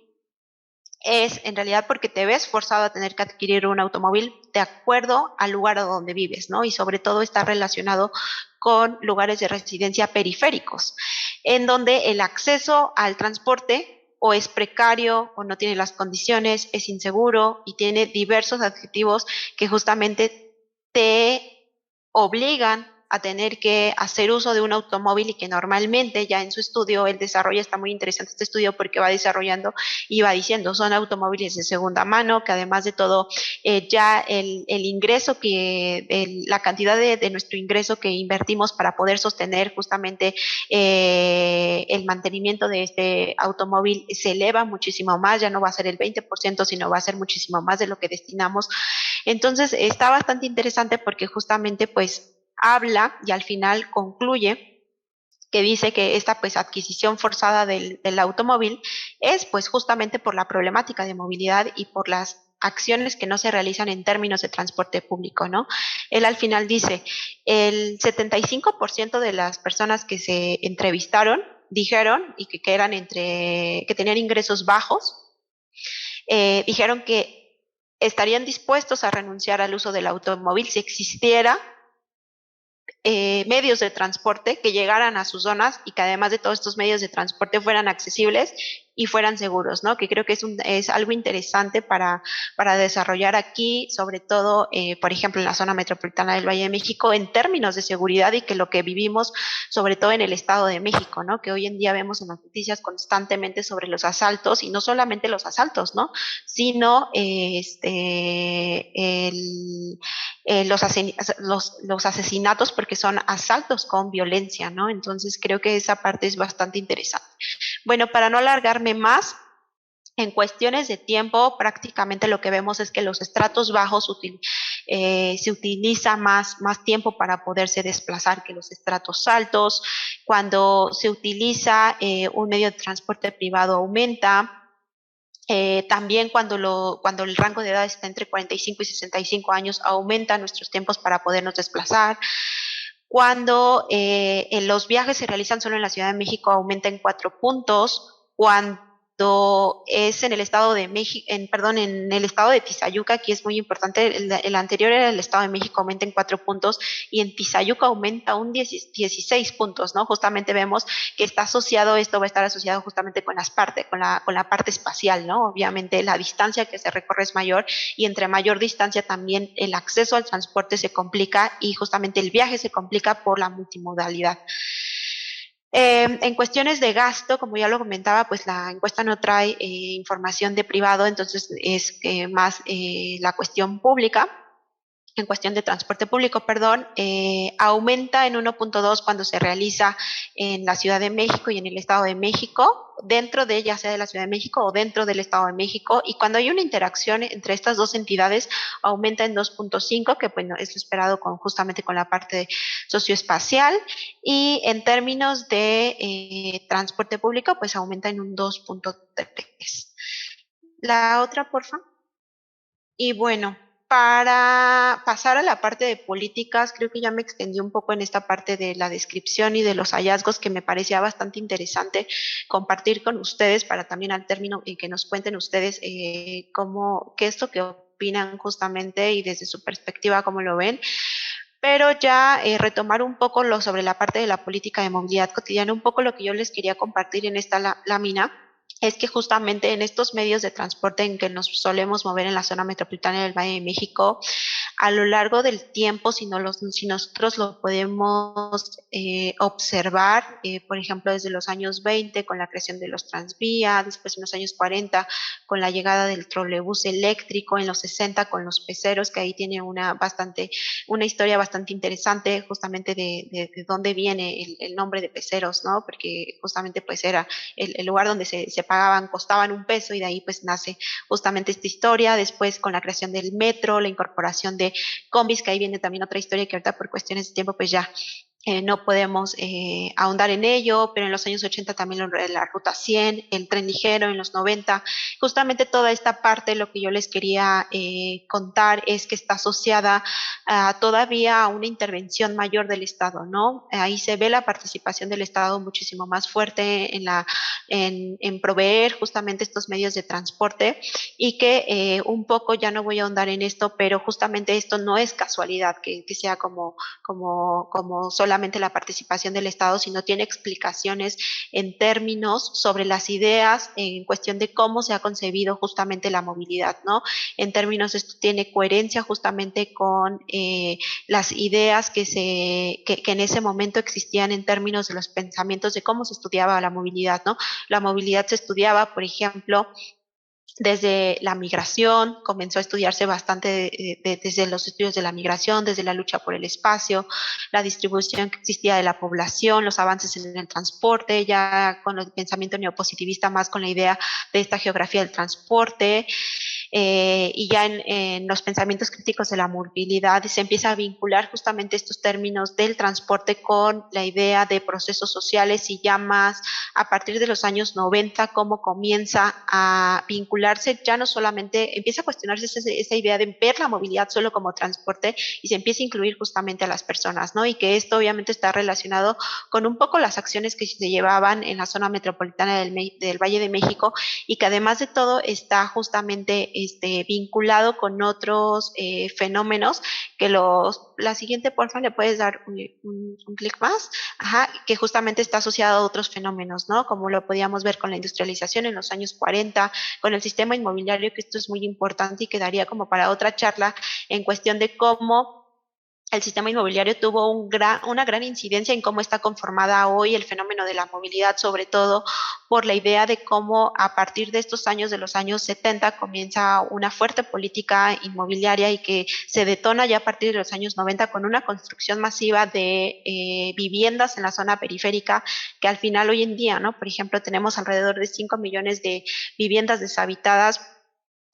es en realidad porque te ves forzado a tener que adquirir un automóvil de acuerdo al lugar a donde vives, ¿no? Y sobre todo está relacionado con lugares de residencia periféricos, en donde el acceso al transporte o es precario o no tiene las condiciones, es inseguro y tiene diversos adjetivos que justamente te obligan a tener que hacer uso de un automóvil y que normalmente ya en su estudio, el desarrollo está muy interesante este estudio porque va desarrollando y va diciendo, son automóviles de segunda mano, que además de todo, ya el ingreso la cantidad de nuestro ingreso que invertimos para poder sostener justamente el mantenimiento de este automóvil se eleva muchísimo más, ya no va a ser el 20%, sino va a ser muchísimo más de lo que destinamos. Entonces, está bastante interesante porque justamente pues habla y al final concluye que dice que esta pues adquisición forzada del automóvil es pues justamente por la problemática de movilidad y por las acciones que no se realizan en términos de transporte público, ¿no? Él al final dice, el 75% de las personas que se entrevistaron dijeron y que eran que tenían ingresos bajos, dijeron que estarían dispuestos a renunciar al uso del automóvil si existiera medios de transporte que llegaran a sus zonas y que además de todos estos medios de transporte fueran accesibles y fueran seguros, ¿no? Que creo que es algo interesante para desarrollar aquí, sobre todo, por ejemplo, en la zona metropolitana del Valle de México, en términos de seguridad y que lo que vivimos, sobre todo en el Estado de México, ¿no? Que hoy en día vemos en las noticias constantemente sobre los asaltos y no solamente los asaltos, ¿no? Sino los asesinatos porque son asaltos con violencia, ¿no? Entonces creo que esa parte es bastante interesante. Bueno, para no alargarme más, en cuestiones de tiempo, prácticamente lo que vemos es que los estratos bajos se utiliza más tiempo para poderse desplazar que los estratos altos. Cuando se utiliza un medio de transporte privado aumenta. También cuando el rango de edad está entre 45 y 65 años, aumentan nuestros tiempos para podernos desplazar. Cuando los viajes se realizan solo en la Ciudad de México, aumenta en 4 puntos. Cuando es en el estado de México, en el estado de Tizayuca, aquí es muy importante, el anterior era el estado de México, aumenta en 4 puntos y en Tizayuca aumenta un 16 puntos, ¿no? Justamente vemos que está asociado, esto va a estar asociado justamente con la parte espacial, ¿no? Obviamente la distancia que se recorre es mayor y entre mayor distancia también el acceso al transporte se complica y justamente el viaje se complica por la multimodalidad. En cuestiones de gasto, como ya lo comentaba, pues la encuesta no trae información de privado, entonces es más la cuestión pública. En cuestión de transporte público, perdón, aumenta en 1.2 cuando se realiza en la Ciudad de México y en el Estado de México, dentro de ya sea de la Ciudad de México o dentro del Estado de México, y cuando hay una interacción entre estas dos entidades aumenta en 2.5, que bueno, es lo esperado justamente con la parte socioespacial, y en términos de transporte público, pues aumenta en un 2.3. La otra, por favor. Y bueno, para pasar a la parte de políticas, creo que ya me extendí un poco en esta parte de la descripción y de los hallazgos que me parecía bastante interesante compartir con ustedes para también al término en que nos cuenten ustedes qué es lo que opinan justamente y desde su perspectiva cómo lo ven. Pero ya retomar un poco sobre la parte de la política de movilidad cotidiana, un poco lo que yo les quería compartir en esta lámina es que justamente en estos medios de transporte en que nos solemos mover en la zona metropolitana del Valle de México, a lo largo del tiempo, si nosotros lo podemos observar, por ejemplo, desde los años 20 con la creación de los Transvía, después en los años 40 con la llegada del trolebús eléctrico, en los 60 con los peceros, que ahí tiene una historia bastante interesante, justamente de dónde viene el nombre de peceros, ¿no? Porque justamente pues era el lugar donde se costaban $1 y de ahí pues nace justamente esta historia. Después con la creación del metro, la incorporación de combis, que ahí viene también otra historia que ahorita por cuestiones de tiempo pues ya No podemos ahondar en ello, pero en los años 80 también la Ruta 100, el tren ligero en los 90, justamente toda esta parte, lo que yo les quería contar es que está asociada todavía a una intervención mayor del Estado, ¿no? Ahí se ve la participación del Estado muchísimo más fuerte en proveer justamente estos medios de transporte y que un poco, ya no voy a ahondar en esto, pero justamente esto no es casualidad, que sea como solamente la participación del Estado, sino tiene explicaciones en términos sobre las ideas en cuestión de cómo se ha concebido justamente la movilidad, ¿no? En términos, esto tiene coherencia justamente con las ideas que en ese momento existían en términos de los pensamientos de cómo se estudiaba la movilidad, ¿no? La movilidad se estudiaba, por ejemplo, desde la migración, comenzó a estudiarse bastante desde los estudios de la migración, desde la lucha por el espacio, la distribución que existía de la población, los avances en el transporte, ya con el pensamiento neopositivista más con la idea de esta geografía del transporte, y ya en los pensamientos críticos de la movilidad se empieza a vincular justamente estos términos del transporte con la idea de procesos sociales y ya más a partir de los años 90 cómo comienza a vincularse, ya no solamente empieza a cuestionarse esa idea de ver la movilidad solo como transporte y se empieza a incluir justamente a las personas, ¿no? Y que esto obviamente está relacionado con un poco las acciones que se llevaban en la zona metropolitana del Valle de México y que además de todo está justamente vinculado con otros fenómenos que la siguiente, porfa, le puedes dar un clic más, ajá, que justamente está asociado a otros fenómenos, ¿no? Como lo podíamos ver con la industrialización en los años 40, con el sistema inmobiliario, que esto es muy importante y quedaría como para otra charla en cuestión de cómo el sistema inmobiliario tuvo una gran incidencia en cómo está conformada hoy el fenómeno de la movilidad, sobre todo por la idea de cómo a partir de estos años, de los años 70, comienza una fuerte política inmobiliaria y que se detona ya a partir de los años 90 con una construcción masiva de viviendas en la zona periférica, que al final hoy en día, ¿no? Por ejemplo, tenemos alrededor de 5 millones de viviendas deshabitadas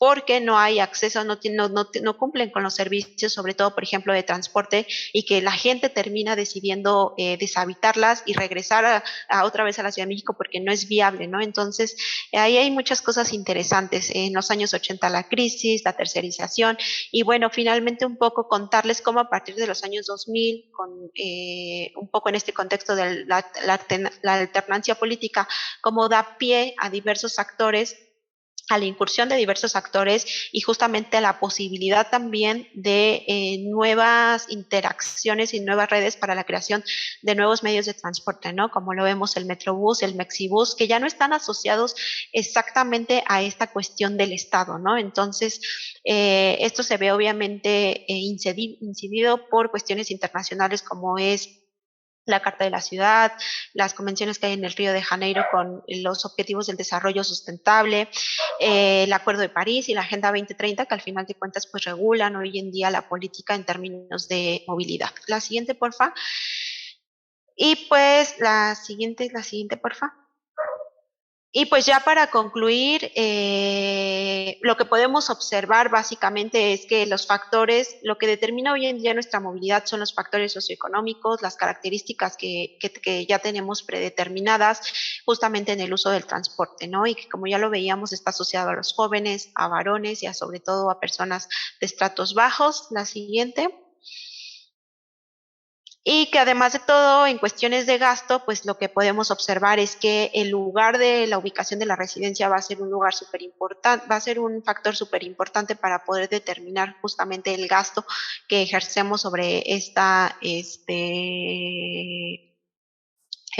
porque no hay acceso, no cumplen con los servicios, sobre todo, por ejemplo, de transporte, y que la gente termina decidiendo deshabitarlas y regresar otra vez a la Ciudad de México porque no es viable, ¿no? Entonces, ahí hay muchas cosas interesantes. En los años 80 la crisis, la tercerización, y bueno, finalmente un poco contarles cómo a partir de los años 2000, un poco en este contexto de la alternancia política, cómo da pie a diversos actores, a la incursión de diversos actores y justamente a la posibilidad también de nuevas interacciones y nuevas redes para la creación de nuevos medios de transporte, ¿no? Como lo vemos el Metrobús, el Mexibús, que ya no están asociados exactamente a esta cuestión del Estado, ¿no? Entonces, esto se ve obviamente incidido por cuestiones internacionales como es la Carta de la Ciudad, las convenciones que hay en el Río de Janeiro con los objetivos del desarrollo sustentable, el Acuerdo de París y la Agenda 2030, que al final de cuentas pues regulan hoy en día la política en términos de movilidad. La siguiente, porfa. Y pues la siguiente, porfa. Y pues ya para concluir, lo que podemos observar básicamente es que los factores, lo que determina hoy en día nuestra movilidad son los factores socioeconómicos, las características que ya tenemos predeterminadas justamente en el uso del transporte, ¿no? Y que como ya lo veíamos está asociado a los jóvenes, a varones y a sobre todo a personas de estratos bajos. La siguiente. Y que además de todo, en cuestiones de gasto, pues lo que podemos observar es que el lugar de la ubicación de la residencia va a ser un lugar súper importante, va a ser un factor súper importante para poder determinar justamente el gasto que ejercemos sobre esta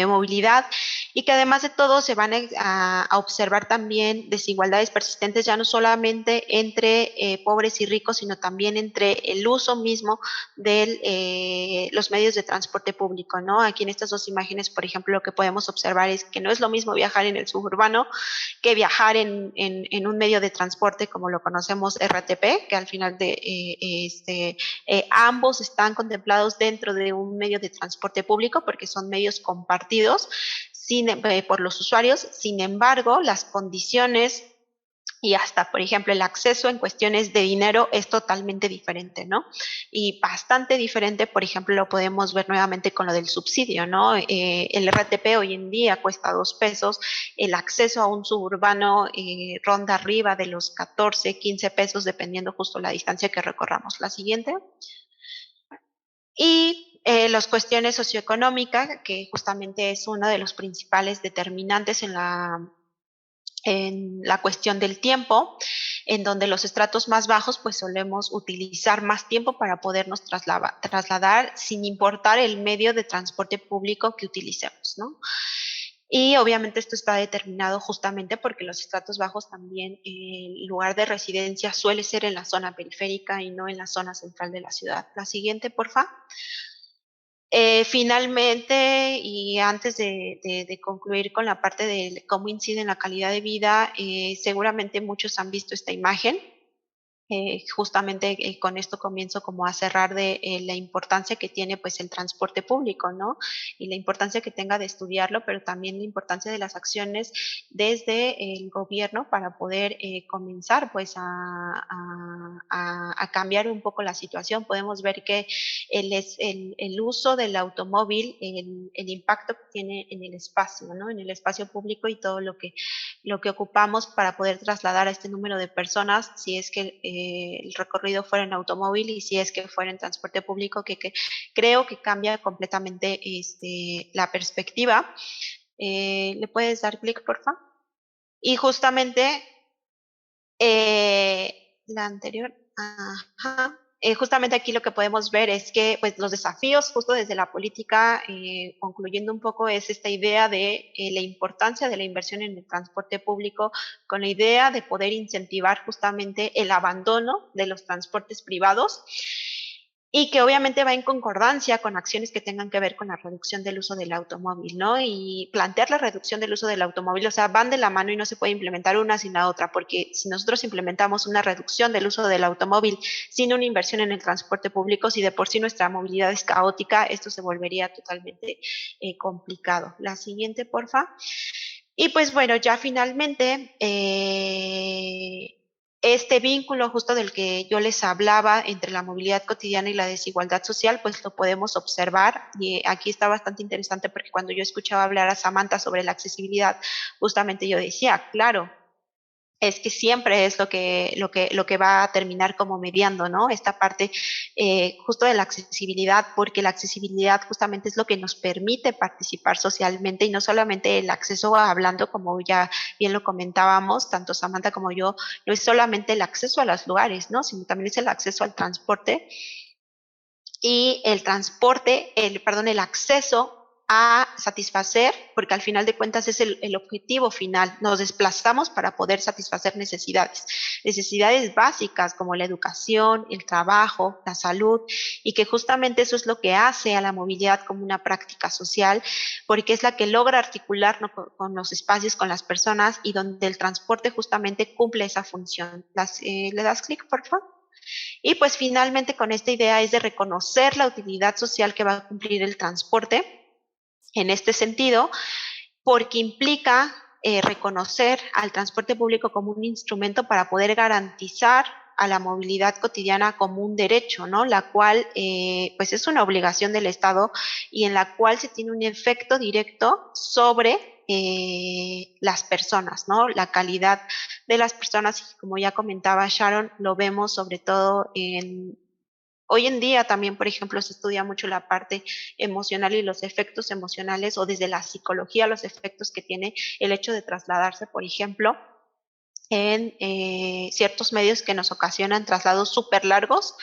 movilidad, y que además de todo se van a observar también desigualdades persistentes ya no solamente entre pobres y ricos, sino también entre el uso mismo de los medios de transporte público, ¿no? Aquí en estas dos imágenes, por ejemplo, lo que podemos observar es que no es lo mismo viajar en el suburbano que viajar en un medio de transporte como lo conocemos RTP, que al final ambos están contemplados dentro de un medio de transporte público porque son medios compartidos por los usuarios. Sin embargo, las condiciones y hasta, por ejemplo, el acceso en cuestiones de dinero es totalmente diferente, ¿no? Y bastante diferente, por ejemplo, lo podemos ver nuevamente con lo del subsidio, ¿no? El RTP hoy en día cuesta 2 pesos, el acceso a un suburbano ronda arriba de los 14, 15 pesos, dependiendo justo la distancia que recorramos. La siguiente. Y las cuestiones socioeconómicas, que justamente es uno de los principales determinantes en la cuestión del tiempo, en donde los estratos más bajos pues solemos utilizar más tiempo para podernos trasladar sin importar el medio de transporte público que utilicemos, ¿no? Y obviamente esto está determinado justamente porque los estratos bajos también, el lugar de residencia suele ser en la zona periférica y no en la zona central de la ciudad. La siguiente, porfa. Finalmente, y antes de concluir con la parte de cómo incide en la calidad de vida, seguramente muchos han visto esta imagen. Justamente con esto comienzo como a cerrar de la importancia que tiene pues el transporte público, ¿no? Y la importancia que tenga de estudiarlo, pero también la importancia de las acciones desde el gobierno para poder comenzar pues a cambiar un poco la situación. Podemos ver que el uso del automóvil, el impacto que tiene en el espacio, ¿no? En el espacio público y todo lo que ocupamos para poder trasladar a este número de personas, si es que el recorrido fuera en automóvil y si es que fuera en transporte público, que creo que cambia completamente la perspectiva. ¿Le puedes dar clic, por favor? Y justamente la anterior, ajá. Justamente aquí lo que podemos ver es que pues, los desafíos justo desde la política, concluyendo un poco, es esta idea de la importancia de la inversión en el transporte público con la idea de poder incentivar justamente el abandono de los transportes privados y que obviamente va en concordancia con acciones que tengan que ver con la reducción del uso del automóvil, ¿no? Y plantear la reducción del uso del automóvil, o sea, van de la mano y no se puede implementar una sin la otra, porque si nosotros implementamos una reducción del uso del automóvil sin una inversión en el transporte público, si de por sí nuestra movilidad es caótica, esto se volvería totalmente complicado. La siguiente, porfa. Y pues bueno, ya finalmente, este vínculo justo del que yo les hablaba entre la movilidad cotidiana y la desigualdad social, pues lo podemos observar y aquí está bastante interesante porque cuando yo escuchaba hablar a Samantha sobre la accesibilidad, justamente yo decía, claro, es que siempre es lo que va a terminar como mediando, ¿no? Esta parte justo de la accesibilidad, porque la accesibilidad justamente es lo que nos permite participar socialmente y no solamente el acceso a hablando, como ya bien lo comentábamos, tanto Samantha como yo, no es solamente el acceso a los lugares, ¿no? Sino también es el acceso al transporte y el transporte, el acceso a satisfacer, porque al final de cuentas es el objetivo final, nos desplazamos para poder satisfacer necesidades básicas como la educación, el trabajo, la salud, y que justamente eso es lo que hace a la movilidad como una práctica social, porque es la que logra articular, ¿no?, con los espacios, con las personas, y donde el transporte justamente cumple esa función. ¿Le das clic, por favor? Y pues finalmente con esta idea es de reconocer la utilidad social que va a cumplir el transporte en este sentido, porque implica reconocer al transporte público como un instrumento para poder garantizar a la movilidad cotidiana como un derecho, ¿no? La cual pues es una obligación del Estado y en la cual se tiene un efecto directo sobre las personas, ¿no? La calidad de las personas, y como ya comentaba Sharon, lo vemos sobre todo hoy en día también, por ejemplo, se estudia mucho la parte emocional y los efectos emocionales, o desde la psicología los efectos que tiene el hecho de trasladarse, por ejemplo, en ciertos medios que nos ocasionan traslados súper largos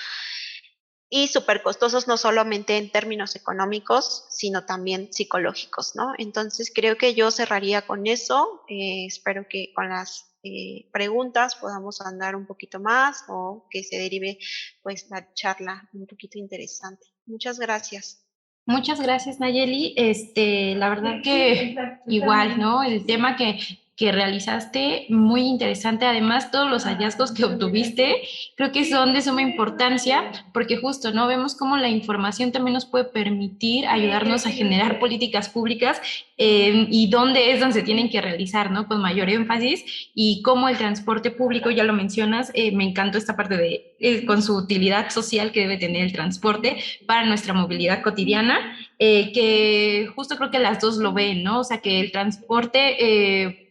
y súper costosos, no solamente en términos económicos, sino también psicológicos, ¿no? Entonces creo que yo cerraría con eso. Espero que con las preguntas podamos andar un poquito más o que se derive pues la charla un poquito interesante. Muchas gracias. Muchas gracias, Nayeli. La verdad que igual, ¿no? El tema que que realizaste, muy interesante. Además, todos los hallazgos que obtuviste, creo que son de suma importancia, porque justo, ¿no? Vemos cómo la información también nos puede permitir ayudarnos a generar políticas públicas y dónde es donde se tienen que realizar, ¿no? Con mayor énfasis, y cómo el transporte público, ya lo mencionas, me encantó esta parte de, con su utilidad social que debe tener el transporte para nuestra movilidad cotidiana, que justo creo que las dos lo ven, ¿no? O sea, que el transporte,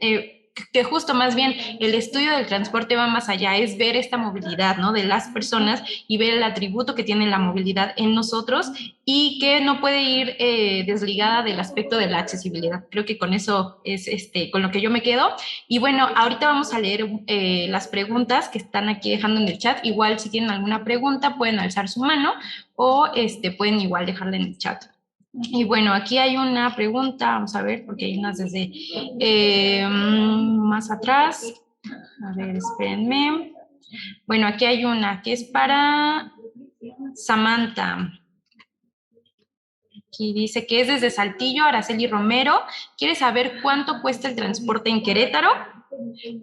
que justo más bien el estudio del transporte va más allá, es ver esta movilidad, ¿no? De las personas y ver el atributo que tiene la movilidad en nosotros y que no puede ir desligada del aspecto de la accesibilidad. Creo que con eso es con lo que yo me quedo. Y bueno, ahorita vamos a leer las preguntas que están aquí dejando en el chat. Igual si tienen alguna pregunta pueden alzar su mano o pueden igual dejarla en el chat. Y bueno, aquí hay una pregunta, vamos a ver, porque hay unas desde más atrás. A ver, espérenme. Bueno, aquí hay una que es para Samantha. Aquí dice que es desde Saltillo, Araceli Romero. Quiere saber cuánto cuesta el transporte en Querétaro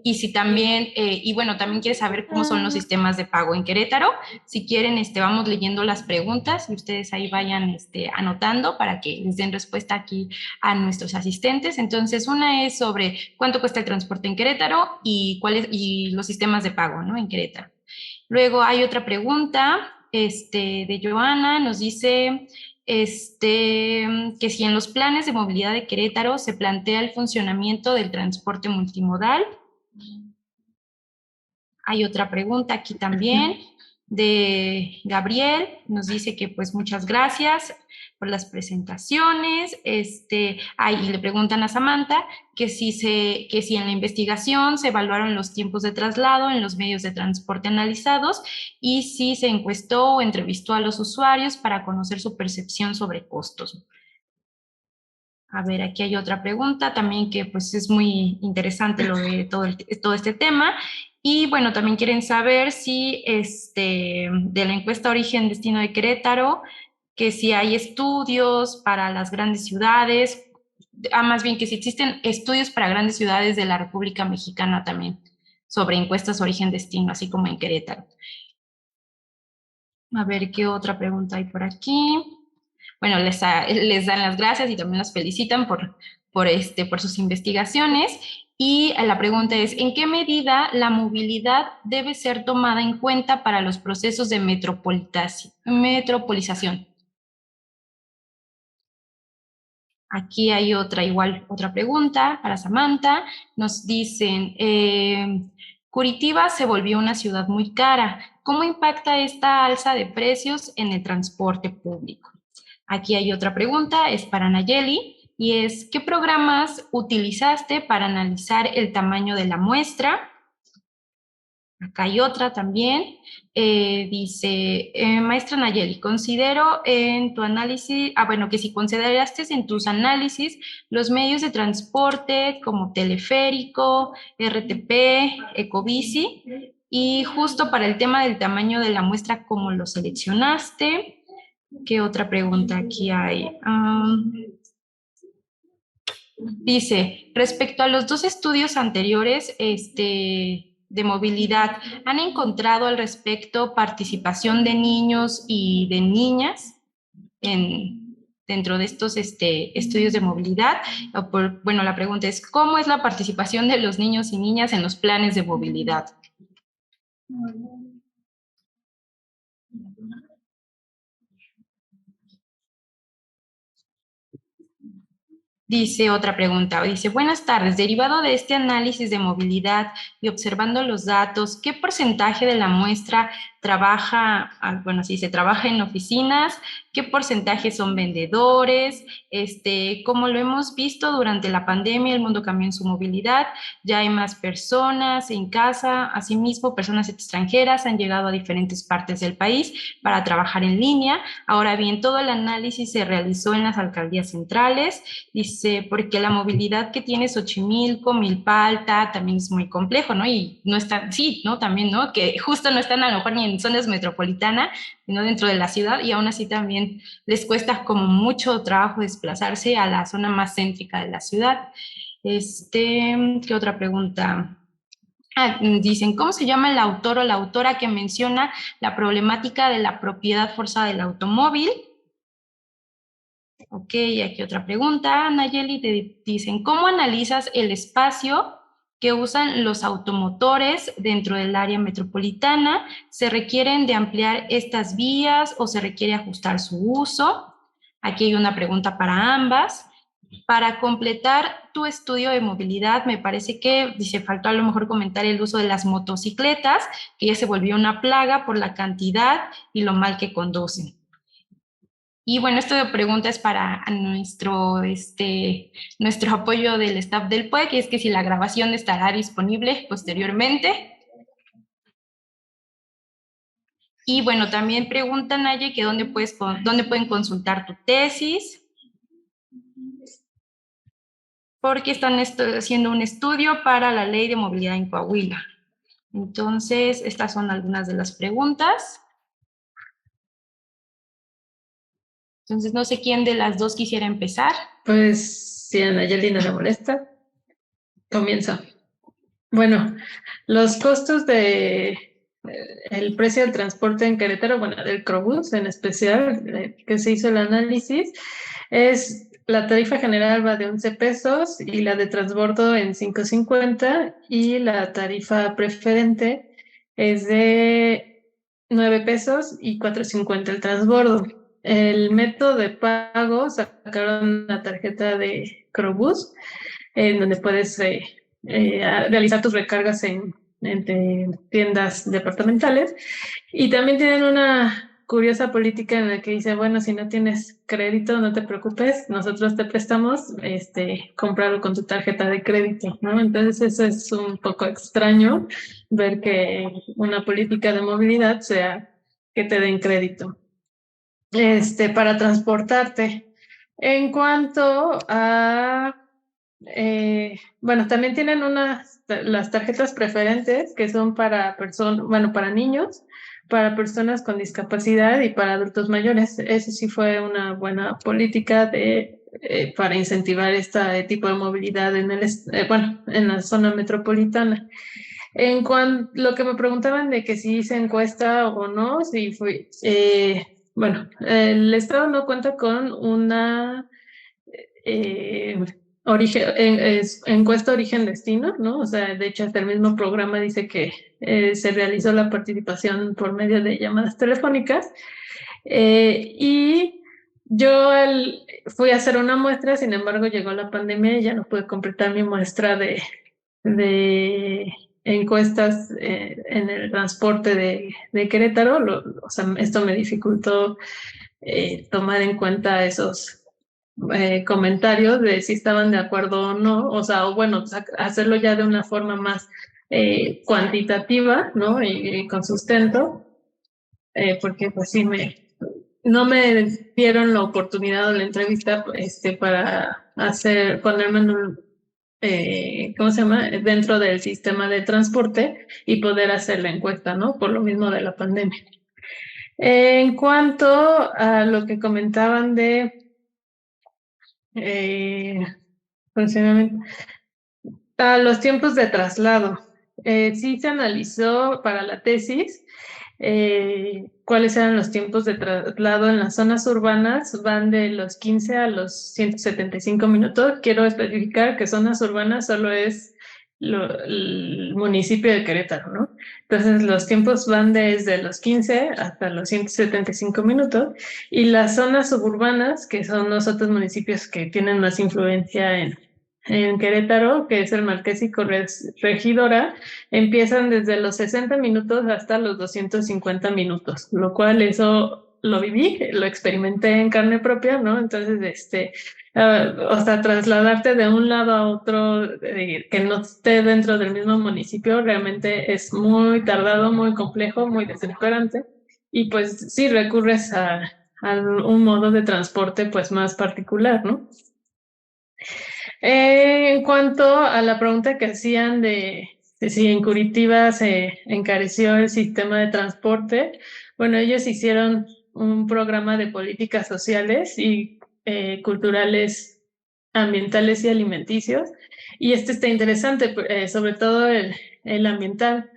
y si también, y bueno, también quiere saber cómo son los sistemas de pago en Querétaro. Si quieren, vamos leyendo las preguntas y ustedes ahí vayan anotando para que les den respuesta aquí a nuestros asistentes. Entonces, una es sobre cuánto cuesta el transporte en Querétaro y los sistemas de pago, ¿no? En Querétaro. Luego hay otra pregunta de Joana, nos dice que si en los planes de movilidad de Querétaro se plantea el funcionamiento del transporte multimodal. Hay otra pregunta aquí también de Gabriel, nos dice que pues muchas gracias por las presentaciones, y le preguntan a Samantha que si en la investigación se evaluaron los tiempos de traslado en los medios de transporte analizados y si se encuestó o entrevistó a los usuarios para conocer su percepción sobre costos. A ver, aquí hay otra pregunta también que pues es muy interesante lo de todo este tema. Y bueno, también quieren saber si de la encuesta Origen-Destino de Querétaro, que si hay estudios para las grandes ciudades, más bien que si existen estudios para grandes ciudades de la República Mexicana también, sobre encuestas Origen-Destino, así como en Querétaro. A ver, ¿qué otra pregunta hay por aquí? Bueno, les dan las gracias y también las felicitan por sus investigaciones. Y la pregunta es, ¿en qué medida la movilidad debe ser tomada en cuenta para los procesos de metropolización? Aquí hay otra pregunta para Samantha. Nos dicen, Curitiba se volvió una ciudad muy cara. ¿Cómo impacta esta alza de precios en el transporte público? Aquí hay otra pregunta, es para Nayeli, y es, ¿qué programas utilizaste para analizar el tamaño de la muestra? Acá hay otra también, dice, maestra Nayeli, considero en tu análisis, que si consideraste en tus análisis los medios de transporte como teleférico, RTP, Ecobici, y justo para el tema del tamaño de la muestra, ¿cómo lo seleccionaste? ¿Qué otra pregunta aquí hay? Dice, respecto a los dos estudios anteriores de movilidad, ¿han encontrado al respecto participación de niños y de niñas dentro de estos estudios de movilidad? Bueno, la pregunta es, ¿cómo es la participación de los niños y niñas en los planes de movilidad? Dice otra pregunta, dice, buenas tardes, derivado de este análisis de movilidad y observando los datos, ¿qué porcentaje de la muestra trabaja en oficinas? ¿Qué porcentaje son vendedores? Como lo hemos visto durante la pandemia, el mundo cambió en su movilidad, ya hay más personas en casa, asimismo, personas extranjeras han llegado a diferentes partes del país para trabajar en línea. Ahora bien, todo el análisis se realizó en las alcaldías centrales, dice, porque la movilidad que tiene Xochimilco, Milpa Alta, también es muy complejo, ¿no? Y no están, sí, ¿no? También, ¿no? Que justo no están a lo mejor ni en zonas metropolitanas, sino dentro de la ciudad, y aún así también les cuesta como mucho trabajo desplazarse a la zona más céntrica de la ciudad. ¿Qué otra pregunta? Dicen, ¿cómo se llama el autor o la autora que menciona la problemática de la propiedad forzada del automóvil? Ok, aquí otra pregunta, Nayeli, te dicen, ¿cómo analizas el espacio que usan los automotores dentro del área metropolitana? ¿Se requieren de ampliar estas vías o se requiere ajustar su uso? Aquí hay una pregunta para ambas. Para completar tu estudio de movilidad, me parece que dice, faltó a lo mejor comentar el uso de las motocicletas, que ya se volvió una plaga por la cantidad y lo mal que conducen. Y bueno, esta pregunta es para nuestro apoyo del staff del PUEC, y es que si la grabación estará disponible posteriormente. Y bueno, también preguntan, Naye, que dónde pueden consultar tu tesis, porque están haciendo un estudio para la Ley de Movilidad en Coahuila. Entonces, estas son algunas de las preguntas. Entonces, no sé quién de las dos quisiera empezar. Pues si a Nayeli no le molesta, comienza. Bueno, los costos de el precio del transporte en Querétaro, bueno, del Crobús en especial, que se hizo el análisis, es la tarifa general va de 11 pesos y la de transbordo en 5.50 y la tarifa preferente es de 9 pesos y 4.50 el transbordo. El método de pago, sacaron la tarjeta de Crobús, en donde puedes realizar tus recargas en tiendas departamentales. Y también tienen una curiosa política en la que dice, bueno, si no tienes crédito, no te preocupes, nosotros te prestamos, comprarlo con tu tarjeta de crédito, ¿no? Entonces eso es un poco extraño, ver que una política de movilidad sea que te den crédito, para transportarte. En cuanto a bueno, también tienen las tarjetas preferentes que son para para niños, para personas con discapacidad y para adultos mayores. Eso sí fue una buena política para incentivar este tipo de movilidad en la zona metropolitana. En cuanto lo que me preguntaban de que si hice encuesta o no, si fui, bueno, el Estado no cuenta con una eh, encuesta origen-destino, ¿no? O sea, de hecho, hasta el mismo programa dice que se realizó la participación por medio de llamadas telefónicas. Y yo fui a hacer una muestra, sin embargo, llegó la pandemia y ya no pude completar mi muestra de encuestas en el transporte de Querétaro. O sea, esto me dificultó tomar en cuenta esos comentarios de si estaban de acuerdo o no, o sea, o bueno, hacerlo ya de una forma más cuantitativa, ¿no? Y con sustento, porque pues sí no me dieron la oportunidad o la entrevista, para ponerme en ¿cómo se llama? Dentro del sistema de transporte y poder hacer la encuesta, ¿no? Por lo mismo de la pandemia. En cuanto a lo que comentaban de funcionamiento, a los tiempos de traslado, sí se analizó para la tesis cuáles eran los tiempos de traslado en las zonas urbanas, van de los 15 a los 175 minutos. Quiero especificar que zonas urbanas solo es el municipio de Querétaro, ¿no? Entonces los tiempos van desde los 15 hasta los 175 minutos, y las zonas suburbanas, que son los otros municipios que tienen más influencia en Querétaro, que es el Marqués y Corregidora, empiezan desde los 60 minutos hasta los 250 minutos, lo cual eso lo viví, lo experimenté en carne propia, ¿no? Entonces, o sea, trasladarte de un lado a otro que no esté dentro del mismo municipio realmente es muy tardado, muy complejo, muy desesperante, y pues sí recurres a un modo de transporte pues más particular, ¿no? En cuanto a la pregunta que hacían de si en Curitiba se encareció el sistema de transporte, bueno, ellos hicieron un programa de políticas sociales y culturales ambientales y alimenticios. Y este está interesante, sobre todo el ambiental,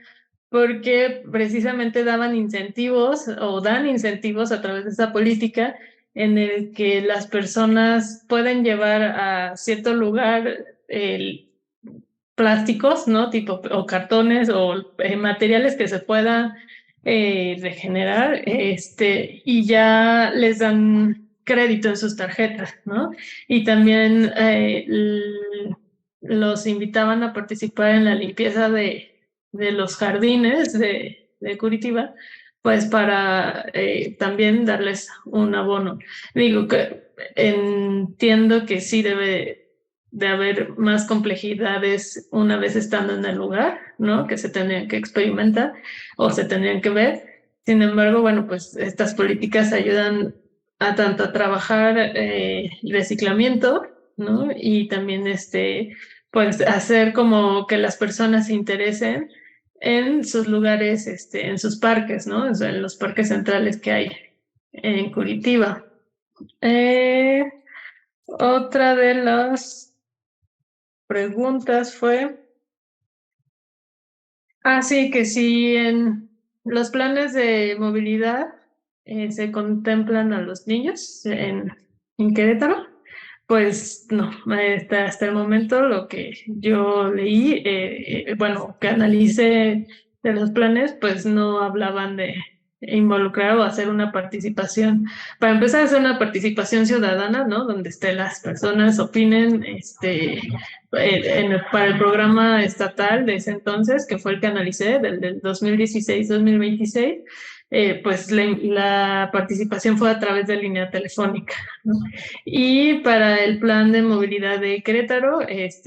porque precisamente daban incentivos o dan incentivos a través de esa política en el que las personas pueden llevar a cierto lugar plásticos, ¿no? Tipo, o cartones o materiales que se puedan regenerar, y ya les dan crédito en sus tarjetas, ¿no? Y también los invitaban a participar en la limpieza de los jardines de Curitiba, pues para también darles un abono. Digo que entiendo que sí debe de haber más complejidades una vez estando en el lugar, ¿no? Que se tendrían que experimentar o se tendrían que ver. Sin embargo, bueno, pues estas políticas ayudan a tanto a trabajar reciclamiento, ¿no? Y también pues hacer como que las personas se interesen en sus lugares, en sus parques, ¿no? O sea, en los parques centrales que hay en Curitiba. Otra de las preguntas fue, sí, que si en los planes de movilidad se contemplan a los niños en Querétaro. Pues no, hasta el momento lo que yo leí, bueno, que analicé de los planes, pues no hablaban de involucrar o hacer una participación. Para empezar, hacer una participación ciudadana, ¿no? Donde las personas opinen, para el programa estatal de ese entonces, que fue el que analicé, del 2016-2026, pues la participación fue a través de línea telefónica, ¿no? Y para el plan de movilidad de Querétaro,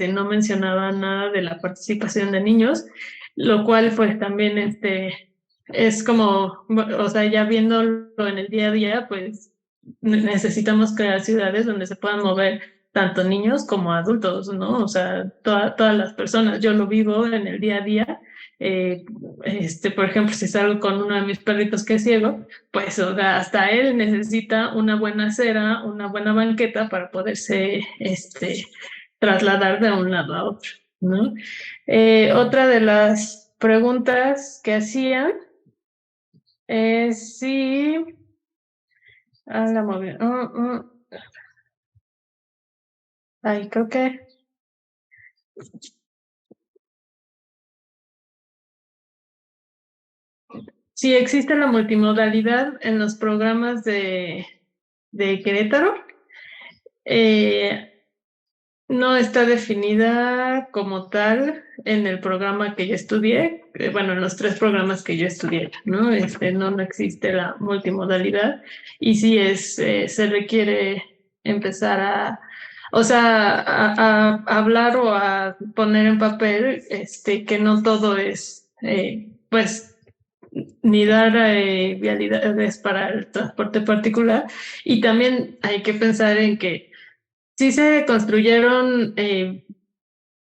no mencionaba nada de la participación de niños, lo cual pues también es como, o sea, ya viéndolo en el día a día, pues necesitamos crear ciudades donde se puedan mover tanto niños como adultos, ¿no? O sea, todas las personas. Yo lo vivo en el día a día. Eh, por ejemplo, si salgo con uno de mis perritos que es ciego, pues o sea, hasta él necesita una buena acera, una buena banqueta para poderse trasladar de un lado a otro, ¿no? Otra de las preguntas que hacían es si... la moví. Ay, creo que... Si existe la multimodalidad en los programas de Querétaro. No está definida como tal en el programa que yo estudié, bueno, en los 3 programas que yo estudié, ¿no? No existe la multimodalidad y sí se requiere empezar o sea, a hablar o a poner en papel, que no todo es, pues, ni dar vialidades para el transporte particular, y también hay que pensar en que sí se construyeron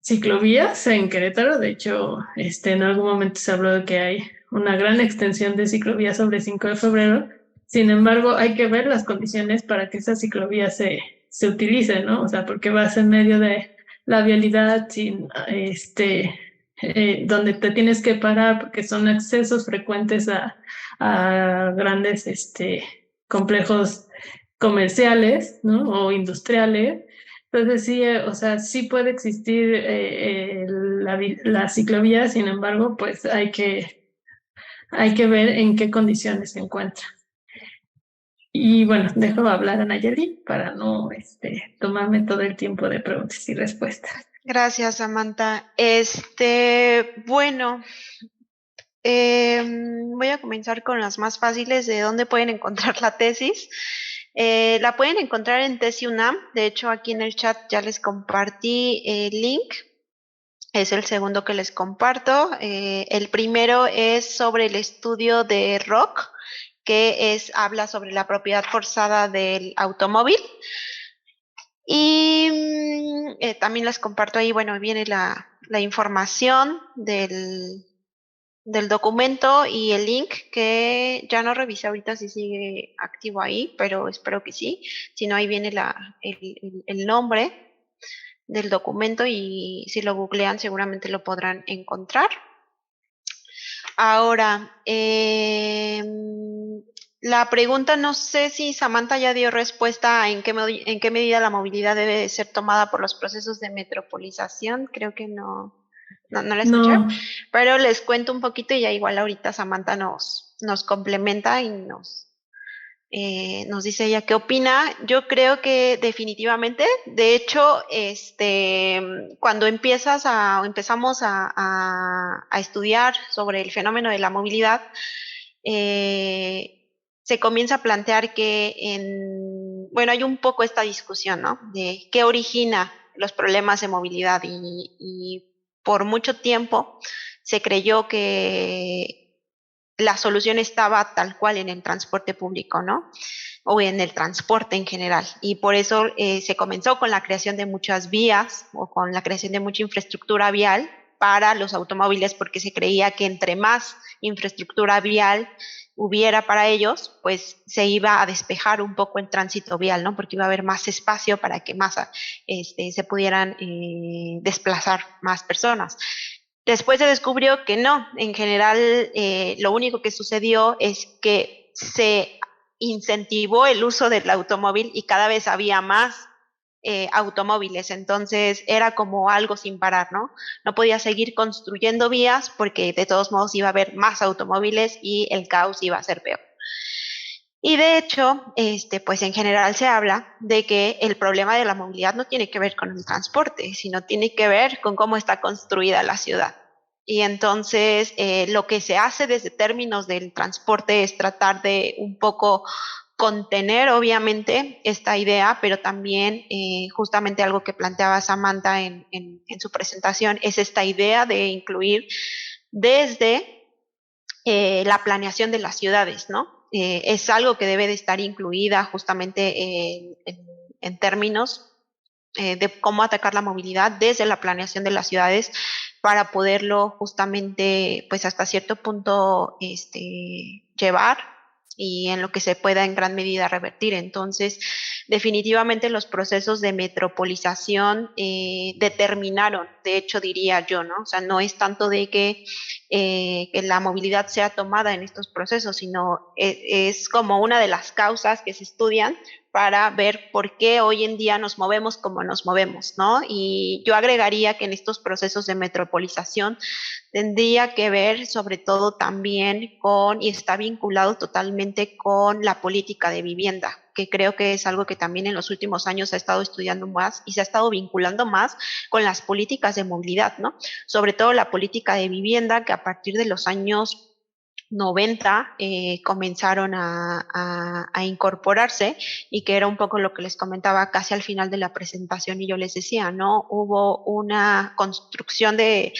ciclovías en Querétaro. De hecho, en algún momento se habló de que hay una gran extensión de ciclovías sobre 5 de febrero. Sin embargo, hay que ver las condiciones para que esa ciclovía se utilice, ¿no? O sea, porque vas en medio de la vialidad sin, donde te tienes que parar porque son accesos frecuentes a grandes, complejos comerciales, ¿no? O industriales. Entonces sí, o sea, sí puede existir la ciclovía. Sin embargo, pues hay que ver en qué condiciones se encuentra. Y bueno, dejo hablar a Nayeli para no tomarme todo el tiempo de preguntas y respuestas. Gracias, Samantha. Bueno, voy a comenzar con las más fáciles de dónde pueden encontrar la tesis. La pueden encontrar en Tesi UNAM. De hecho, aquí en el chat ya les compartí el link. Es el segundo que les comparto. El primero es sobre el estudio de Rock, que habla sobre la propiedad forzada del automóvil. Y también les comparto ahí, bueno, viene la información del documento y el link, que ya no revisé ahorita si sigue activo ahí, pero espero que sí. Si no, ahí viene el nombre. del documento y si lo googlean seguramente lo podrán encontrar. Ahora, la pregunta, no sé si Samantha ya dio respuesta a en qué medida la movilidad debe de ser tomada por los procesos de metropolización. Creo que no la escuché, No, pero les cuento un poquito y ya igual ahorita Samantha nos complementa y nos dice ella qué opina. Yo creo que definitivamente, de hecho, cuando empezamos a estudiar sobre el fenómeno de la movilidad, se comienza a plantear bueno, hay un poco esta discusión, ¿no? De qué origina los problemas de movilidad y por mucho tiempo se creyó que la solución estaba tal cual en el transporte público, ¿no? O en el transporte en general. Y por eso se comenzó con la creación de muchas vías o con la creación de mucha infraestructura vial para los automóviles, porque se creía que entre más infraestructura vial hubiera para ellos, pues se iba a despejar un poco el tránsito vial, ¿no? Porque iba a haber más espacio para que más se pudieran desplazar más personas. Después se descubrió que no, en general lo único que sucedió es que se incentivó el uso del automóvil y cada vez había más automóviles, entonces era como algo sin parar, ¿no? No podía seguir construyendo vías porque de todos modos iba a haber más automóviles y el caos iba a ser peor. Y de hecho, pues en general se habla de que el problema de la movilidad no tiene que ver con el transporte, sino tiene que ver con cómo está construida la ciudad. Y entonces lo que se hace desde términos del transporte es tratar de un poco contener, obviamente, esta idea, pero también justamente algo que planteaba Samantha en su presentación es esta idea de incluir desde la planeación de las ciudades, ¿no? Es algo que debe de estar incluida justamente en términos de cómo atacar la movilidad desde la planeación de las ciudades para poderlo justamente, pues hasta cierto punto, llevar y en lo que se pueda en gran medida revertir. Entonces, definitivamente los procesos de metropolización determinaron, de hecho diría yo, ¿no? O sea, no es tanto de que la movilidad sea tomada en estos procesos, sino es como una de las causas que se estudian para ver por qué hoy en día nos movemos como nos movemos, ¿no? Y yo agregaría que en estos procesos de metropolización tendría que ver sobre todo también con, y está vinculado totalmente con la política de vivienda, que creo que es algo que también en los últimos años se ha estado estudiando más y se ha estado vinculando más con las políticas de movilidad, ¿no? Sobre todo la política de vivienda que a partir de los años 90 comenzaron a incorporarse y que era un poco lo que les comentaba casi al final de la presentación y yo les decía, ¿no? Hubo una construcción de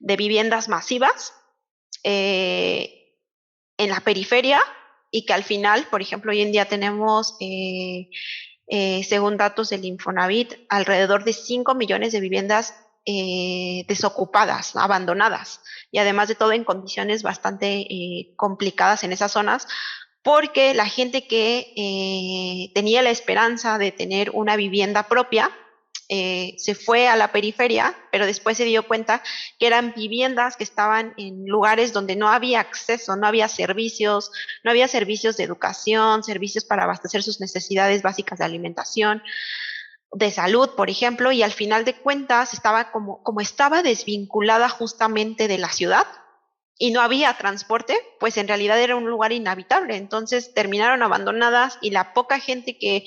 viviendas masivas en la periferia y que al final, por ejemplo, hoy en día tenemos, según datos del Infonavit, alrededor de 5 millones de viviendas desocupadas, abandonadas, y además de todo en condiciones bastante complicadas en esas zonas, porque la gente que tenía la esperanza de tener una vivienda propia, se fue a la periferia, pero después se dio cuenta que eran viviendas que estaban en lugares donde no había acceso, no había servicios de educación, servicios para abastecer sus necesidades básicas de alimentación, de salud, por ejemplo, y al final de cuentas estaba como estaba desvinculada justamente de la ciudad y no había transporte, pues en realidad era un lugar inhabitable. Entonces terminaron abandonadas y la poca gente que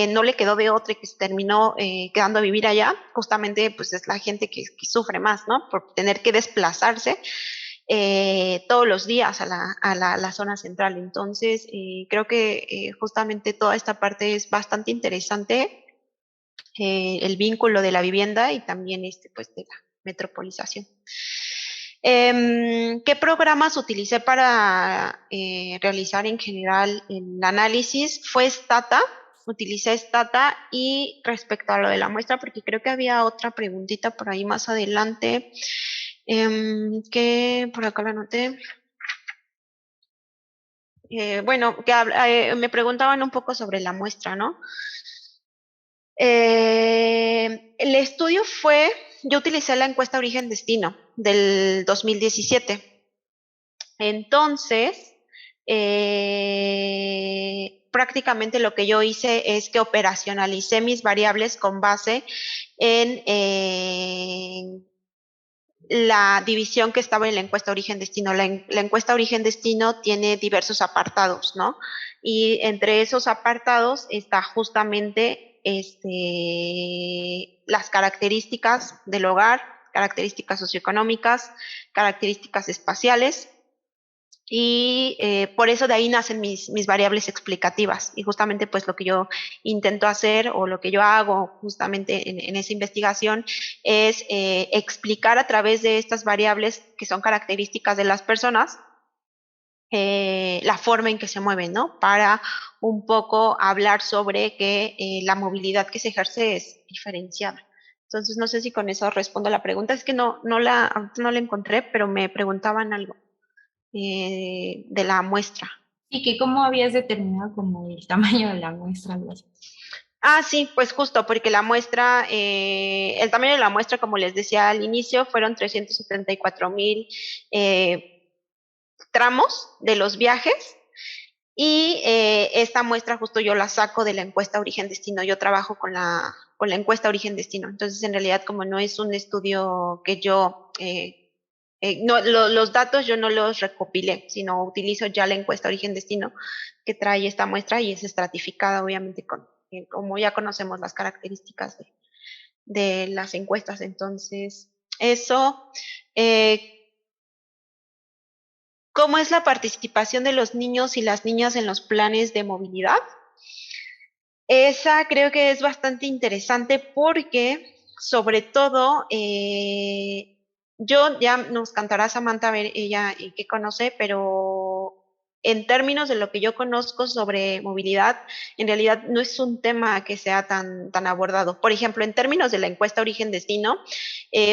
no le quedó de otra y que se terminó quedando a vivir allá, justamente pues es la gente que sufre más, ¿no? Por tener que desplazarse todos los días a la zona central. Entonces, creo que justamente toda esta parte es bastante interesante, el vínculo de la vivienda y también pues de la metropolización. ¿Qué programas utilicé para realizar en general el análisis? Fue Stata, utilicé Stata y respecto a lo de la muestra, porque creo que había otra preguntita por ahí más adelante, que por acá la anoté. Bueno, que me preguntaban un poco sobre la muestra, ¿no? El estudio yo utilicé la encuesta origen-destino del 2017. Entonces, prácticamente lo que yo hice es que operacionalicé mis variables con base en la división que estaba en la encuesta origen-destino. La encuesta origen-destino tiene diversos apartados, ¿no? Y entre esos apartados está justamente las características del hogar, características socioeconómicas, características espaciales, y por eso de ahí nacen mis variables explicativas, y justamente pues lo que yo intento hacer o lo que yo hago justamente en esa investigación es explicar a través de estas variables que son características de las personas la forma en que se mueven, ¿no? Para un poco hablar sobre que la movilidad que se ejerce es diferenciada. Entonces no sé si con eso respondo a la pregunta, es que no la encontré, pero me preguntaban algo de la muestra. Y que cómo habías determinado como el tamaño de la muestra, algo así. Ah, sí, pues justo, porque la muestra, el tamaño de la muestra, como les decía al inicio, fueron 374,000 tramos de los viajes, y esta muestra justo yo la saco de la encuesta origen-destino. Yo trabajo con la encuesta origen-destino. Entonces, en realidad, como no es un estudio que yo no, los datos yo no los recopilé, sino utilizo ya la encuesta origen-destino que trae esta muestra, y es estratificada, obviamente, como ya conocemos las características de las encuestas. Entonces, eso. ¿Cómo es la participación de los niños y las niñas en los planes de movilidad? Esa creo que es bastante interesante porque, sobre todo, yo ya nos contará Samantha, a ver ella qué conoce, pero en términos de lo que yo conozco sobre movilidad, en realidad no es un tema que sea tan abordado. Por ejemplo, en términos de la encuesta origen-destino,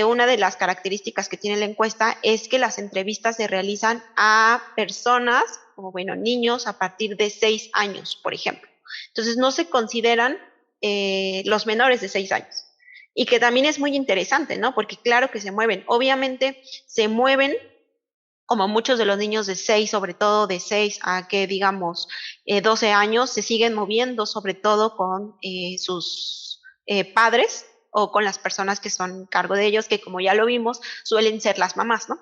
una de las características que tiene la encuesta es que las entrevistas se realizan a personas, o bueno, niños a partir de 6 años, por ejemplo. Entonces no se consideran los menores de 6 años. Y que también es muy interesante, ¿no? Porque claro que se mueven. Obviamente se mueven como muchos de los niños de 6, sobre todo de 6 a que digamos 12 años, se siguen moviendo sobre todo con sus padres o con las personas que son cargo de ellos, que como ya lo vimos, suelen ser las mamás, ¿no?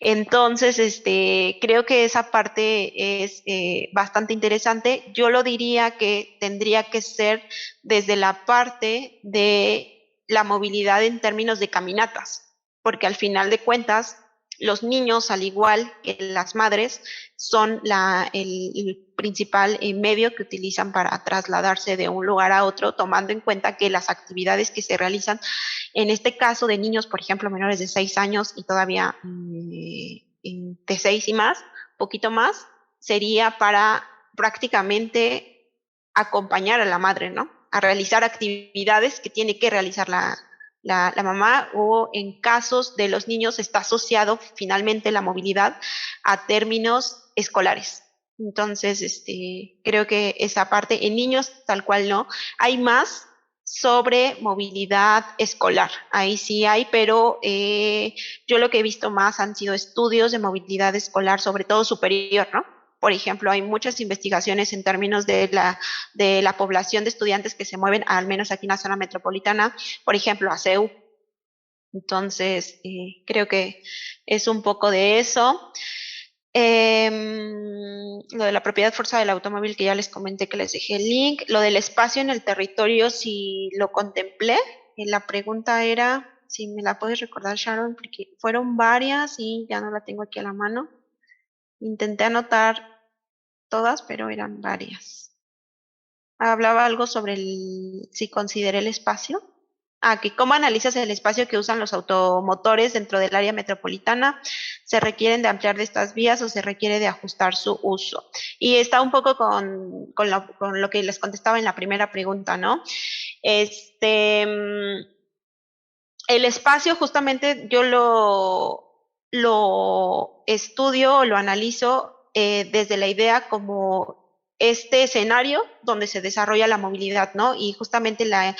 Entonces, creo que esa parte es bastante interesante. Yo lo diría que tendría que ser desde la parte de la movilidad en términos de caminatas, porque al final de cuentas, los niños, al igual que las madres, son el principal medio que utilizan para trasladarse de un lugar a otro, tomando en cuenta que las actividades que se realizan en este caso de niños, por ejemplo, menores de 6 años y todavía de 6 y más, poquito más, sería para prácticamente acompañar a la madre, ¿no? A realizar actividades que tiene que realizar la mamá, o en casos de los niños está asociado finalmente la movilidad a términos escolares. Entonces, creo que esa parte en niños tal cual no. Hay más sobre movilidad escolar. Ahí sí hay, pero yo lo que he visto más han sido estudios de movilidad escolar, sobre todo superior, ¿no? Por ejemplo, hay muchas investigaciones en términos de la población de estudiantes que se mueven, al menos aquí en la zona metropolitana, por ejemplo, a CEU. Entonces, creo que es un poco de eso. Lo de la propiedad forzada del automóvil, que ya les comenté, que les dejé el link. Lo del espacio en el territorio, si lo contemplé. La pregunta era, si me la puedes recordar, Sharon, porque fueron varias y ya no la tengo aquí a la mano. Intenté anotar todas, pero eran varias. Hablaba algo sobre si consideré el espacio. Que cómo analizas el espacio que usan los automotores dentro del área metropolitana. ¿Se requieren de ampliar de estas vías o se requiere de ajustar su uso? Y está un poco con lo que les contestaba en la primera pregunta, ¿no? El espacio justamente yo lo estudio o lo analizo desde la idea como este escenario donde se desarrolla la movilidad, ¿no? Y justamente la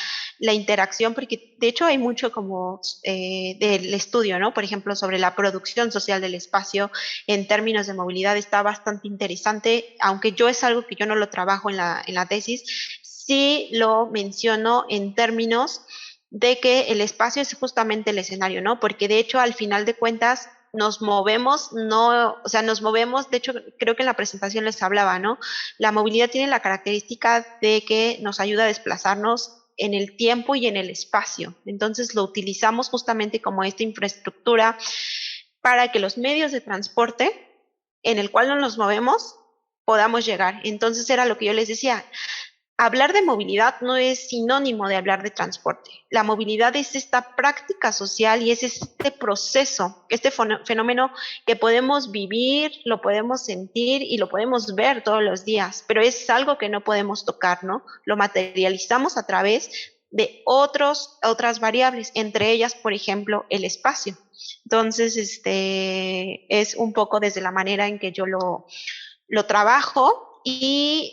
interacción, porque de hecho hay mucho como del estudio, ¿no? Por ejemplo, sobre la producción social del espacio en términos de movilidad está bastante interesante, aunque yo es algo que yo no lo trabajo en la tesis, sí lo menciono en términos de que el espacio es justamente el escenario, ¿no? Porque de hecho, al final de cuentas, nos movemos, no, o sea, nos movemos, de hecho, creo que en la presentación les hablaba, ¿no? La movilidad tiene la característica de que nos ayuda a desplazarnos en el tiempo y en el espacio. Entonces lo utilizamos justamente como esta infraestructura para que los medios de transporte en el cual nos movemos podamos llegar. Entonces era lo que yo les decía, hablar de movilidad no es sinónimo de hablar de transporte. La movilidad es esta práctica social y es este proceso, este fenómeno que podemos vivir, lo podemos sentir y lo podemos ver todos los días, pero es algo que no podemos tocar, ¿no? Lo materializamos a través de otras variables, entre ellas, por ejemplo, el espacio. Entonces, es un poco desde la manera en que yo lo trabajo y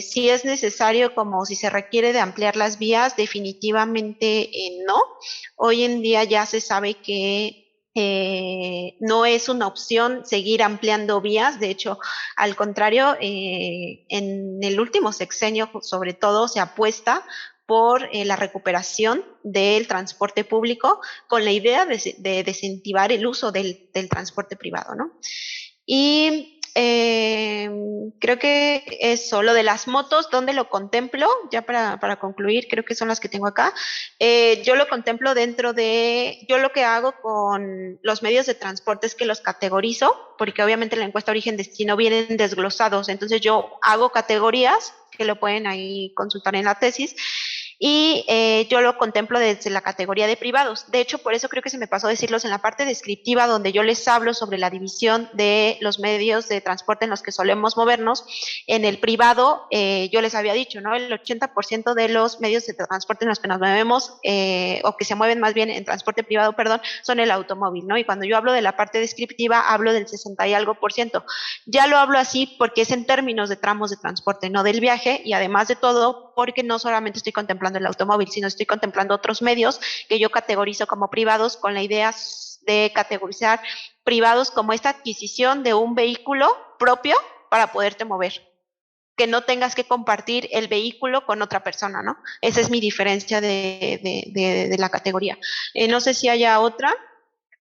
si es necesario, como si se requiere de ampliar las vías, definitivamente no. Hoy en día ya se sabe que no es una opción seguir ampliando vías, de hecho, al contrario, en el último sexenio sobre todo se apuesta por la recuperación del transporte público con la idea de incentivar el uso del transporte privado, ¿no? Y creo que eso, lo de las motos, ¿dónde lo contemplo? Ya para concluir, creo que son las que tengo acá. Yo lo contemplo yo lo que hago con los medios de transporte es que los categorizo, porque obviamente la encuesta origen-destino vienen desglosados, entonces yo hago categorías que lo pueden ahí consultar en la tesis. Y yo lo contemplo desde la categoría de privados. De hecho, por eso creo que se me pasó decirlos en la parte descriptiva, donde yo les hablo sobre la división de los medios de transporte en los que solemos movernos. En el privado, yo les había dicho, ¿no? El 80% de los medios de transporte en los que nos movemos, o que se mueven más bien en transporte privado, perdón, son el automóvil, ¿no? Y cuando yo hablo de la parte descriptiva, hablo del 60 y algo por ciento. Ya lo hablo así porque es en términos de tramos de transporte, no del viaje, y además de todo, porque no solamente estoy contemplando el automóvil, sino estoy contemplando otros medios que yo categorizo como privados con la idea de categorizar privados como esta adquisición de un vehículo propio para poderte mover, que no tengas que compartir el vehículo con otra persona, ¿no? Esa es mi diferencia de la categoría. No sé si haya otra,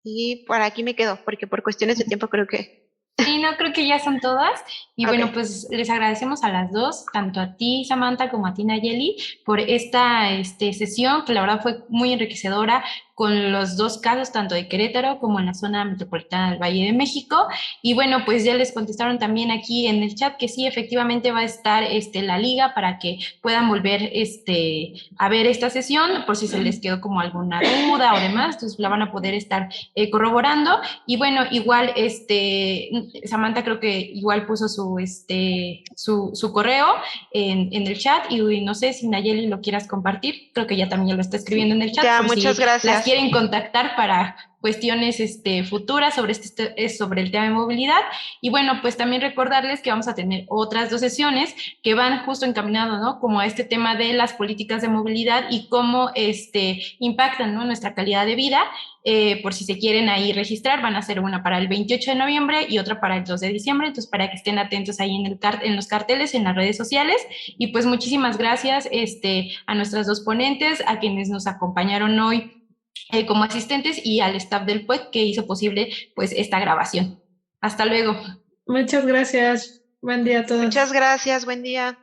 y por aquí me quedo, porque por cuestiones de tiempo creo que... Sí, no, creo que ya son todas. Y Okay. bueno, pues les agradecemos a las dos, tanto a ti, Samantha, como a ti, Nayeli, por esta sesión, que la verdad fue muy enriquecedora con los dos casos, tanto de Querétaro como en la zona metropolitana del Valle de México. Y bueno, pues ya les contestaron también aquí en el chat que sí, efectivamente va a estar la liga para que puedan volver a ver esta sesión, por si se les quedó como alguna duda o demás, entonces la van a poder estar corroborando. Y bueno, igual Samantha creo que igual puso su correo en el chat, y no sé si Nayeli lo quieras compartir, creo que ya también lo está escribiendo en el chat. Ya, por muchas si gracias. las quieren contactar para cuestiones futuras sobre el tema de movilidad. Y bueno, pues también recordarles que vamos a tener otras dos sesiones que van justo encaminadas, ¿no? Como a este tema de las políticas de movilidad y cómo impactan, ¿no?, nuestra calidad de vida. Por si se quieren ahí registrar, van a hacer una para el 28 de noviembre y otra para el 2 de diciembre, entonces para que estén atentos ahí en los carteles, en las redes sociales. Y pues muchísimas gracias a nuestras dos ponentes, a quienes nos acompañaron hoy como asistentes, y al staff del PUEC que hizo posible pues esta grabación. Hasta luego. Muchas gracias. Buen día a todos. Muchas gracias, buen día.